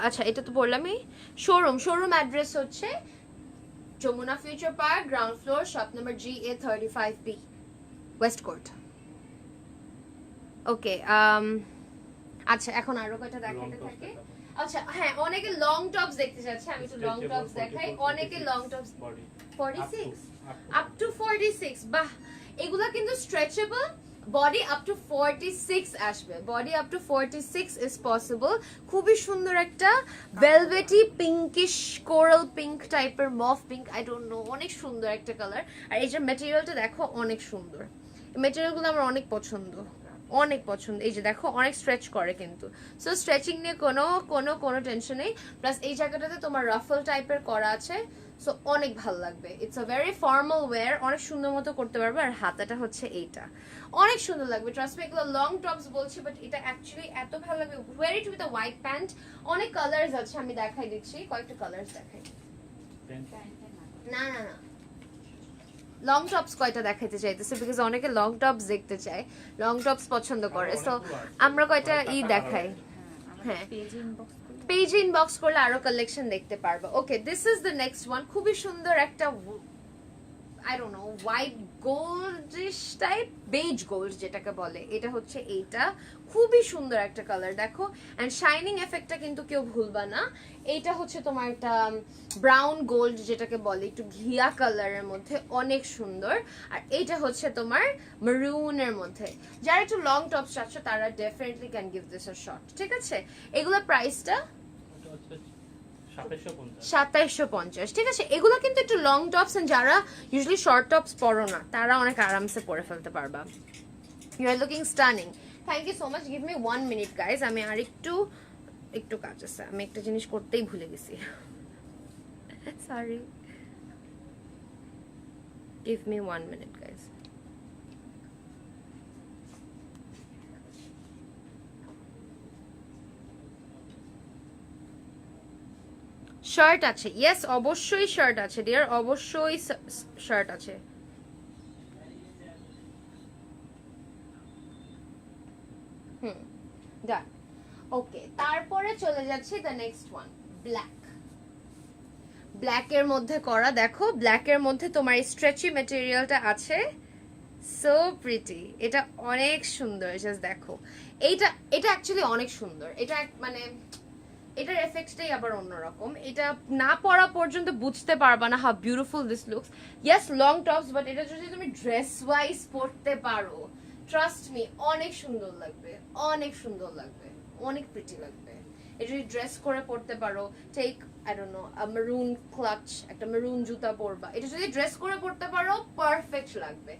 আচ্ছা এটা তো বললামই। শোরুম অ্যাড্রেস হচ্ছে Jamuna Future Park, ground floor, shop number GA35B, West Court. Okay, আচ্ছা এখন আরো কয়টা দেখাতে থাকে। আচ্ছা হ্যাঁ, অনেকে লং টপস দেখতে চাচ্ছে, আমি একটু লং টপস দেখাই। অনেকে লং টপস 46 আপ টু 46, বাহ, এগুলা কিন্তু স্ট্রেচেবল, বডি আপ টু 46 আসবে, body up to 46 is possible. খুবই সুন্দর একটা ভেলভেটি পিঙ্কিশ কোরাল পিঙ্ক টাইপের, মফ পিঙ্ক, আই ডোন্ট নো, অনেক সুন্দর একটা কালার। আর এই যে ম্যাটেরিয়ালটা দেখো অনেক সুন্দর, ম্যাটেরিয়ালগুলো আমার অনেক পছন্দ, অনেক পছন্দ। এই যে দেখো অনেক স্ট্রেচ করে কিন্তু, সো স্ট্রেচিং নিয়ে কোনো টেনশন নেই। প্লাস এই জায়গাটাতে তোমার রাফল টাইপের করা আছে, সো অনেক ভালো লাগবে। It's a very formal wire, অনেক সুন্দর মতো করতে পারবে। আর হাতাটা হচ্ছে এইটা, অনেক সুন্দর লাগবে। ট্রাস্ট মি, এগুলো লং টপস বলছি বাট এটা অ্যাকচুয়ালি এত ভালো লাগবে। Wear it with a white pant, অনেক কালার্স আছে, আমি দেখাই দিচ্ছি, কয়েকটা কালার্স দেখাই। না না না, লং টপস কয়টা দেখাইতে চাইতেছে বিকজ অনেকে লং টপস দেখতে চায়, লং টপস পছন্দ করে, সো আমরা কয়টা দেখাই। হ্যাঁ, পেজে ইনবক্স করলে আরো কালেকশন দেখতে পারবো। Okay, this is the next one. খুবই সুন্দর একটা I don't know white goldish type, beige gold যেটাকে বলে, এটা হচ্ছে এইটা। খুবই সুন্দর একটা কালার দেখো, এন্ড শাইনিং এফেক্টটা কিন্তু কেউ ভুলবা না। এইটা হচ্ছে তোমার একটা ব্রাউন গোল্ড যেটাকে বলে, একটু ঘিয়া কালারের মধ্যে, অনেক সুন্দর। আর এইটা হচ্ছে তোমার মেরুনের মধ্যে। যারা একটু লং টপস চাচ্ছ তারা definitely can give this a shot, ঠিক আছে? এগুলোর প্রাইসটা 2750, ঠিক আছে? এগুলো কিন্তু একটু লং টপস, এন্ড যারা ইউজুয়ালি শর্ট টপস পরো না তারা অনেক আরামসে পরে ফেলতে পারবা। You are looking stunning. Thank you so much. Give me 1 minute guys, আমি আর একটু কাজ আছে, আমি একটা জিনিস করতেই ভুলে গেছি, sorry. Give me 1 minute guys. Shirt আছে, ইয়েস অবশ্যই শার্ট আছে ডিয়ার, অবশ্যই শার্ট আছে। ডান। ওকে, তারপরে চলে যাচ্ছে দ্য নেক্সট ওয়ান, ব্ল্যাক। ব্ল্যাকের মধ্যে করা, দেখো ব্ল্যাকের মধ্যে তোমার স্ট্রেচি ম্যাটেরিয়ালটা আছে, সো প্রিটি। এটা অনেক সুন্দর, জাস্ট দেখো। এটা অ্যাকচুয়ালি অনেক সুন্দর। এটা মানে এটার এফেক্টটাই আবার অন্যরকম। এটা না পরা পর্যন্ত বুঝতে পারবা না how beautiful this looks. Yes long tops, but এটা যদি তুমি ড্রেস ওয়াইজ পরতে পারো, ট্রাস্ট মি অনেক সুন্দর লাগবে, অনেক সুন্দর লাগবে, অনেক প্রিটি লাগবে। এটা যদি ড্রেস করে পরতে পারো, take I don't know maroon clutch, একটা মেরুন জুতা পরবা, এটা যদি ড্রেস করে পরতে পারো পারফেক্ট লাগবে।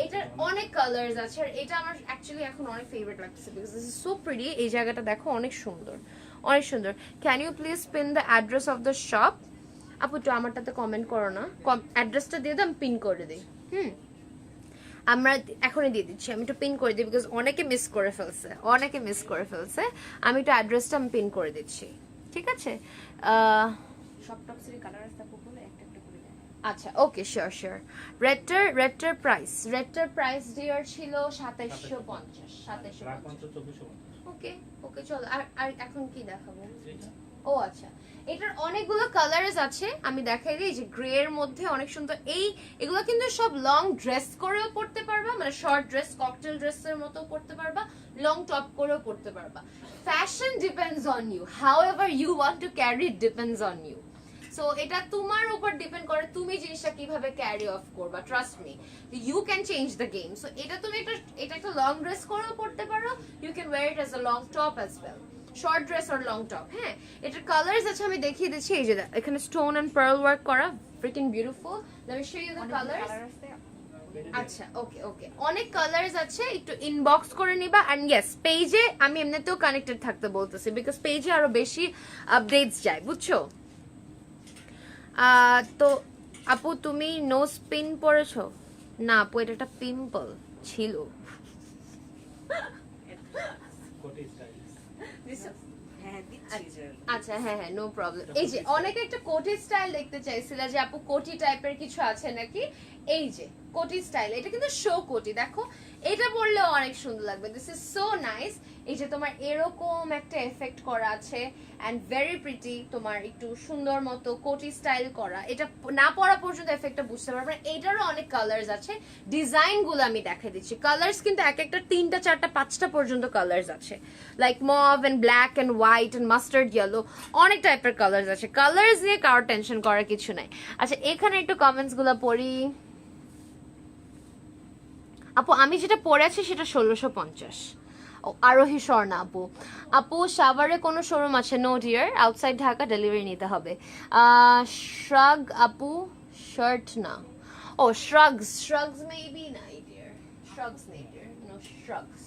এটার অনেক কালার্স আছে, আর এটা আমার অ্যাকচুয়ালি এখন অনেক ফেভারিট লাগছে because this is so pretty. এই জায়গাটা দেখো অনেক সুন্দর, অনেক সুন্দর। Can you please pin the address of the shop? আপু একটু আমারটাতে কমেন্ট করো না, অ্যাড্রেসটা দিয়ে দাও, আমি পিন করে দিই। আমরা এখনই দিয়ে দিচ্ছি, আমি একটু পিন করে দিই বিকজ অনেকে মিস করে ফেলছে, আমি একটু অ্যাড্রেসটা আমি পিন করে দিচ্ছি, ঠিক আছে? সব টপসের কালার আছে আপু, বলে একটা একটা করে দেন। আচ্ছা, ওকে, শিওর। রেডটার প্রাইস ডিয়ার ছিল 2750। ওকে চলো। আর এখন কি দেখাবো? ও আচ্ছা, এটার অনেকগুলো কালারস আছে, আমি দেখাই দিই। যে গ্রে এর মধ্যে অনেক সুন্দর, এগুলো কিন্তু সব লং ড্রেস করেও পরতে পারবা, মানে শর্ট ড্রেস, ককটেল ড্রেসের মতো পরতে পারবা, লং টপ করেও পরতে পারবা। Fashion depends on you, however you want to carry it depends on you. So এটা তোমার উপর ডিপেন্ড করে তুমি জিনিসটা কিভাবে ক্যারি অফ করবা। Trust me, you can change the game. So এটা তুমি এটা একটা লং ড্রেস করেও পরতে পারো, you can wear it as a long top as well, short dress আর লং টপ। হ্যাঁ, এটার কালার্স আছে, আমি দেখিয়ে দিচ্ছি। এই যে এখানে স্টোন এন্ড পার্ল ওয়ার্ক করা, freaking beautiful. Let me show you the colours. আচ্ছা, ওকে, অনেক কালার্স আছে, একটু ইনবক্স করে নিবা। এন্ড ইয়েস, পেজে আমি এমনিতেও কানেক্টেড থাকতে বলতেছি বিকজ পেজে আরো বেশি আপডেটস যায়, বুঝছো? তো আপু তুমি নোজ পিন পরেছো? না আপু, এটা একটা পিম্পল ছিল। আচ্ছা, হ্যাঁ, নো প্রবলেম। এই যে অনেকে একটা কোটি স্টাইল দেখতে চাইছিল যে আপু কোটি টাইপের কিছু আছে নাকি। এই যে কোটি স্টাইল, এটা কিন্তু শো কোটি, দেখো এটা পরলেও অনেক সুন্দর লাগবে। This is so nice. এই যে তোমার এরকম একটা এফেক্ট করা আছে এন্ড ভেরি প্রিটি, তোমার একটু সুন্দর মতো কোটি স্টাইল করা। এটা না পরা পর্যন্ত এফেক্টটা বুঝতে পারবে না। এইটারও অনেক কালার্স আছে, ডিজাইন গুলো আমি দেখাই দিচ্ছি। কালার্স কিন্তু এক একটা 3টা 4টা 5টা পর্যন্ত কালার্স আছে, like mauve and black and white and mustard yellow, অনেক টাইপের কালার্স আছে। কালার্স নিয়ে কারোর টেনশন করার কিছু নাই। আচ্ছা, এখানে একটু কমেন্টস গুলো পড়ি। আপু আমি যেটা পরে আছি সেটা 1650। আরোহী স্বর্ণা আপু সাভারে কোনো শোরুম আছে? No dear, outside Dhaka, delivery নিতে হবে। শ্রাগ আপু, শার্ট না, ও শ্রাগস মেবি নাই ডিয়ার, শ্রাগস নেই ডিয়ার, নো শ্রাগস।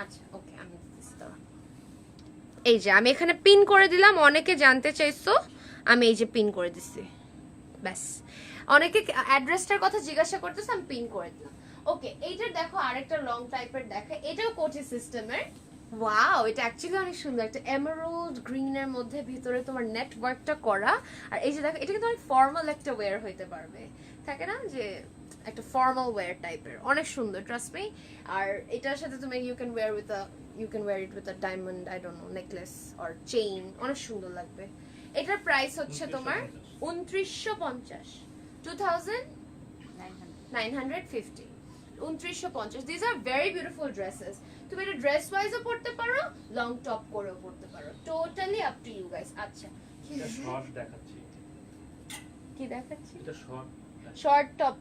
আচ্ছা, ওকে, আমি এই যে আমি এখানে পিন করে দিলাম। অনেকে জানতে চাইছো, আমি এই যে পিন করে দিছি, ব্যাস। অনেকে অ্যাড্রেসটার কথা জিজ্ঞাসা করতেছে, আমি পিন করে দিলাম। ওকে, এইটার দেখো আরেকটা লং টাইপের দেখা, এটাও কোটি সিস্টেমের, ওয়াও, এটা অ্যাকচুয়ালি অনেক সুন্দর, একটা এমারাল্ড গ্রিনের মধ্যে ভিতরে তোমার নেট ওয়ার্কটা করা। আর এই যে দেখো, এটা কিন্তু অনেক ফর্মাল একটা ওয়্যার হইতে পারবে, থাকে না যে একটা ফর্মাল ওয়্যার টাইপের, অনেক সুন্দর, ট্রাস্ট মি। আর এটার সাথে তুমি you can wear it with a diamond, I don't know, necklace or chain, অনেক সুন্দর লাগবে। এটার প্রাইস হচ্ছে তোমার 2950, 2950, 2950। This are very beautiful dresses. তুমি এটা ড্রেস ওয়াইজও পড়তে পারো, লং টপ করেও পড়তে পারো, totally up to you guys. আচ্ছা, এটা শর্ট দেখাচ্ছি, কি দেখাচ্ছি? এটা শর্ট শর্ট টপ।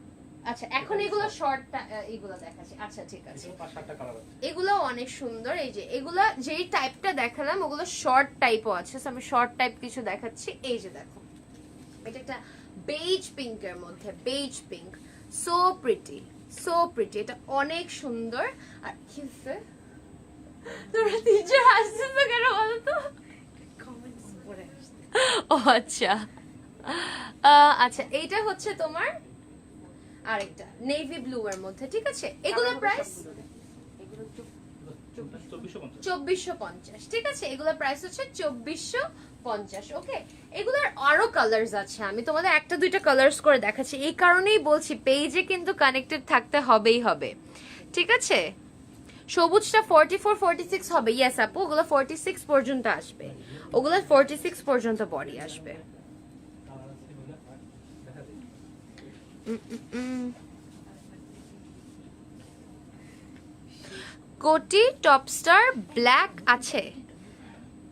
আচ্ছা, এখন এগুলো শর্টটা এগুলো দেখাচ্ছি। আচ্ছা ঠিক আছে, এটা 5-7টা কালার আছে। এগুলো অনেক সুন্দর। এই যে এগুলা যেই টাইপটা দেখালাম ওগুলো শর্ট টাইপও আছে, সো আমি শর্ট টাইপ কিছু দেখাচ্ছি। এই যে দেখো, এটা একটা বেজ পিঙ্কের মধ্যে, beige pink, so pretty, so pretty, এটা অনেক সুন্দর। আর কি হচ্ছে, তোমরা তিনজন হাসতেছো কেন বলো তো? কমেন্টস পড়ে আসছে। ও আচ্ছা, আচ্ছা এইটা হচ্ছে তোমার আরেকটা নেভি ব্লু এর মধ্যে, ঠিক আছে। এগুলোর প্রাইস এগুলো 2450, ঠিক আছে। এগুলোর প্রাইস হচ্ছে 2450, ওকে। এগুলোর আরো কালার্স আছে, আমি তোমাদের একটা দুইটা কালার্স করে দেখাচ্ছি, এই কারণেই বলছি পেজে কিন্তু কানেক্টেড থাকতে হবেই হবে, ঠিক আছে। সবুজটা 44 46 হবে, ইয়েস আপু, ওগুলো 46 পর্যন্ত আসবে, ওগুলো 46 পর্যন্ত বডি আসবে। কালার আছে বলে দেখা যায়। কোটি টপস্টার ব্ল্যাক আছে,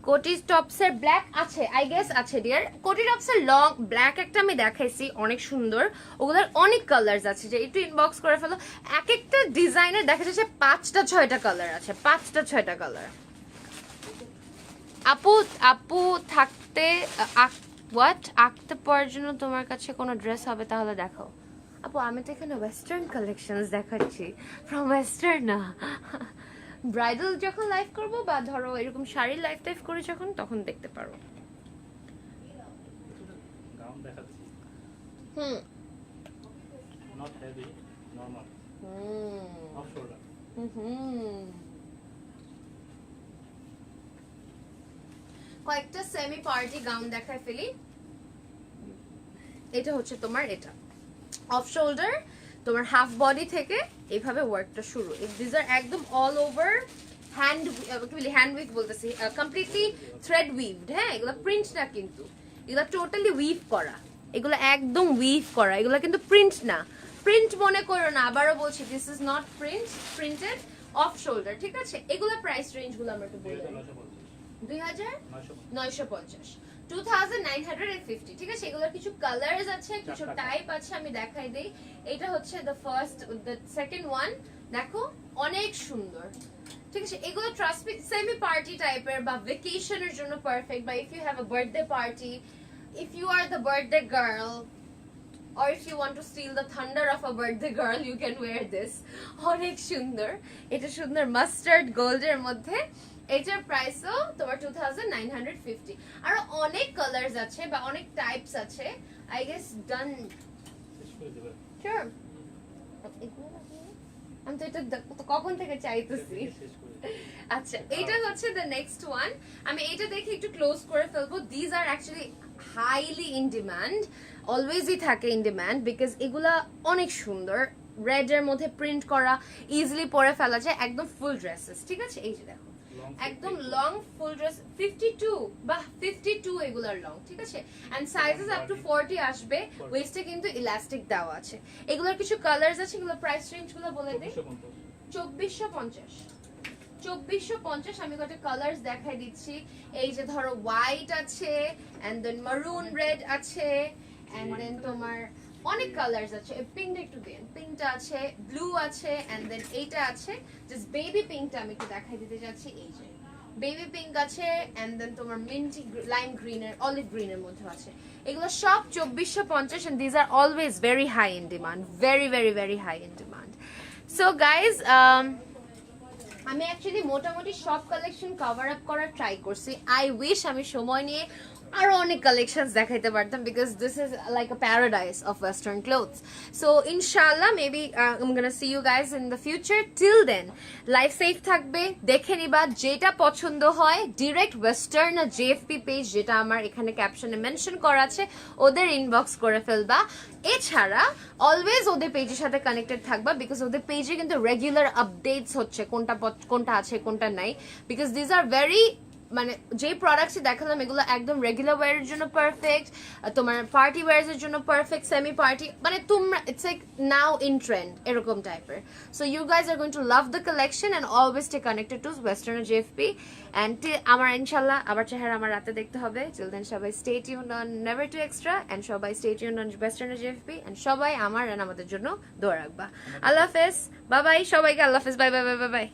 কোটি টপসের ব্ল্যাক আছে, আই গেস আছে ডিয়ার। কোটি টপসের লং ব্ল্যাক একটা আমি দেখাইছি, অনেক সুন্দর, ওগুলোর অনেক কালার্স আছে, যে একটু ইনবক্স করে ফেলো। এক একটা ডিজাইনের দেখা যাচ্ছে 5টা 6টা কালার আছে, 5টা 6টা কালার। আপু আপু থাকতে হোয়াট আঁকতে পারার জন্য তোমার কাছে কোনো ড্রেস হবে তাহলে দেখাও। আপু আমি তো এখানে ওয়েস্টার্ন কালেকশনস দেখাচ্ছি, ফ্রম ওয়েস্টার্ন না। ব্রাইডাল যখন লাইভ করব বা ধরো এরকম শাড়ির লাইভ টাইভ করে যখন, তখন দেখতে পারো। গাউন দেখাচ্ছি, hmm not heavy, normal, off shoulder. কয়েকটা সেমি পার্টি গাউন দেখায় ফেলি। এটা হচ্ছে তোমার, এটা অফ শোল্ডার, তোমার হাফ বডি থেকে এইভাবে ওয়ার্কটা শুরু। দিস আর একদম অল ওভার হ্যান্ড, কি বলি হ্যান্ড উইভ বলতেছি, কমপ্লিটলি থ্রেড উইভড। হ্যাঁ, এগুলো প্রিন্ট না কিন্তু, এগুলো টোটালি উইভ করা, এগুলো একদম উইভ করা, এগুলো কিন্তু প্রিন্ট না। প্রিন্ট মনে করো না, আবারও বলছি, this is not printed, off shoulder, ঠিক আছে। এগুলো প্রাইস রেঞ্জ গুলো আমরা একটু বলে দিই। 2950, 2950, ঠিক আছে। এগুলোর কিছু কালার্স আছে, কিছু টাইপ আছে, আমি দেখাই দেই। এটা হচ্ছে the first, the second one, দেখো অনেক সুন্দর, ঠিক আছে। এগুলো ট্রাস্ট মি সেমি পার্টি টাইপের বা ভ্যাকেশনের জন্য পারফেক্ট, বা if you have a birthday party, if you are the birthday girl, or if you want to steal the thunder of a birthday girl, you can wear this. অনেক সুন্দর, এটা সুন্দর mustard গোল্ডের মধ্যে। এটার প্রাইসও তোমার 2950। আর অনেক কালার্স আছে বা অনেক টাইপস আছে, আই গেস ডান। শিওর, আমি তো এটা কখন থেকে চাইতেছি। আচ্ছা, এইটা হচ্ছে দ্য নেক্সট ওয়ান, আমি এইটা দেখে একটু ক্লোজ করে ফেলবো। These are actually highly in demand, অলওয়েজই থাকে ইন ডিমান্ড, বিকজ এগুলা অনেক সুন্দর, রেড এর মধ্যে প্রিন্ট করা, ইজিলি পরে ফেলা যায়, একদম ফুল ড্রেসেস, ঠিক আছে। এই যে দেখো, একদম লং ফুল ড্রেস, 52 বা 52 এগুলার লং, ঠিক আছে। এন্ড সাইজেস আপ টু 40 আসবে, ওয়েস্টে কিন্তু ইলাস্টিক দেওয়া আছে। এগুলোর কিছু কালার্স আছে, এগুলোর প্রাইস রেঞ্জ গুলো বলে দেই। 2450, 2450। আমি কয়েকটা কালার্স দেখাই দিচ্ছি। এই যে ধরো হোয়াইট আছে, এন্ড দেন মারুন রেড আছে, এন্ড দেন তোমার অনেক কালার্স আছে। পিঙ্কটা একটু দেন, পিঙ্কটা আছে, ব্লু আছে, এন্ড দেন এইটা আছে, জাস্ট বেবি পিঙ্কটা আমি একটু দেখাই দিতে যাচ্ছি। এই যে বেবি পিঙ্ক আছে, এন্ড দেন তোমার মিন্টি লাইম গ্রিনের, অলিভ গ্রিনের মধ্যে আছে। এগুলো সব 2450, and these are always very high in demand, very very very high in demand. So guys, আমি অ্যাকচুয়ালি মোটামুটি সব কালেকশন কভার আপ করার ট্রাই করছি। আই উইশ আমি সময় নিয়ে আরো অনেক কালেকশনস দেখাইতে পারতাম because this is like a paradise of western clothes so ইনশাআল্লাহ maybe I am gonna see you guys in the future till then life safe থাকবে দেখে নিবা যেটা পছন্দ হয় ডিরেক্ট ওয়েস্টার্ন জেএফপি পেজ যেটা আমার এখানে ক্যাপশনে মেনশন করা আছে ওদের ইনবক্স করে ফেলবা এছাড়া অলওয়েজ ওদের পেজের সাথে কানেক্টেড থাকবা বিকজ ওদের পেজে কিন্তু রেগুলার আপডেটস হচ্ছে কোনটা আছে কোনটা নাই বিকজ দিজ আর ভেরি মানে যে প্রোডাক্টস দেখালাম এগুলো একদম রেগুলার ওয়্যারের জন্য পারফেক্ট তোমার পার্টি ওয়্যারস এর জন্য পারফেক্ট সেমি পার্টি মানে তোমরা it's like now in trend এরকম টাইপের so you guys are going to love the collection and always stay connected to western JFP and আমার ইনশাআল্লাহ আবার চেহারা আমার রাতে দেখতে হবে টিল দেন সবাই stay tuned on never to extra and সবাই stay tuned on western JFP and সবাই আমার এন্ড আমাদের জন্য দোয়া রাখবা আল্লাহ হাফেজ বাই বাই সবাইকে আল্লাহ হাফেজ বাই বাই বাই বাই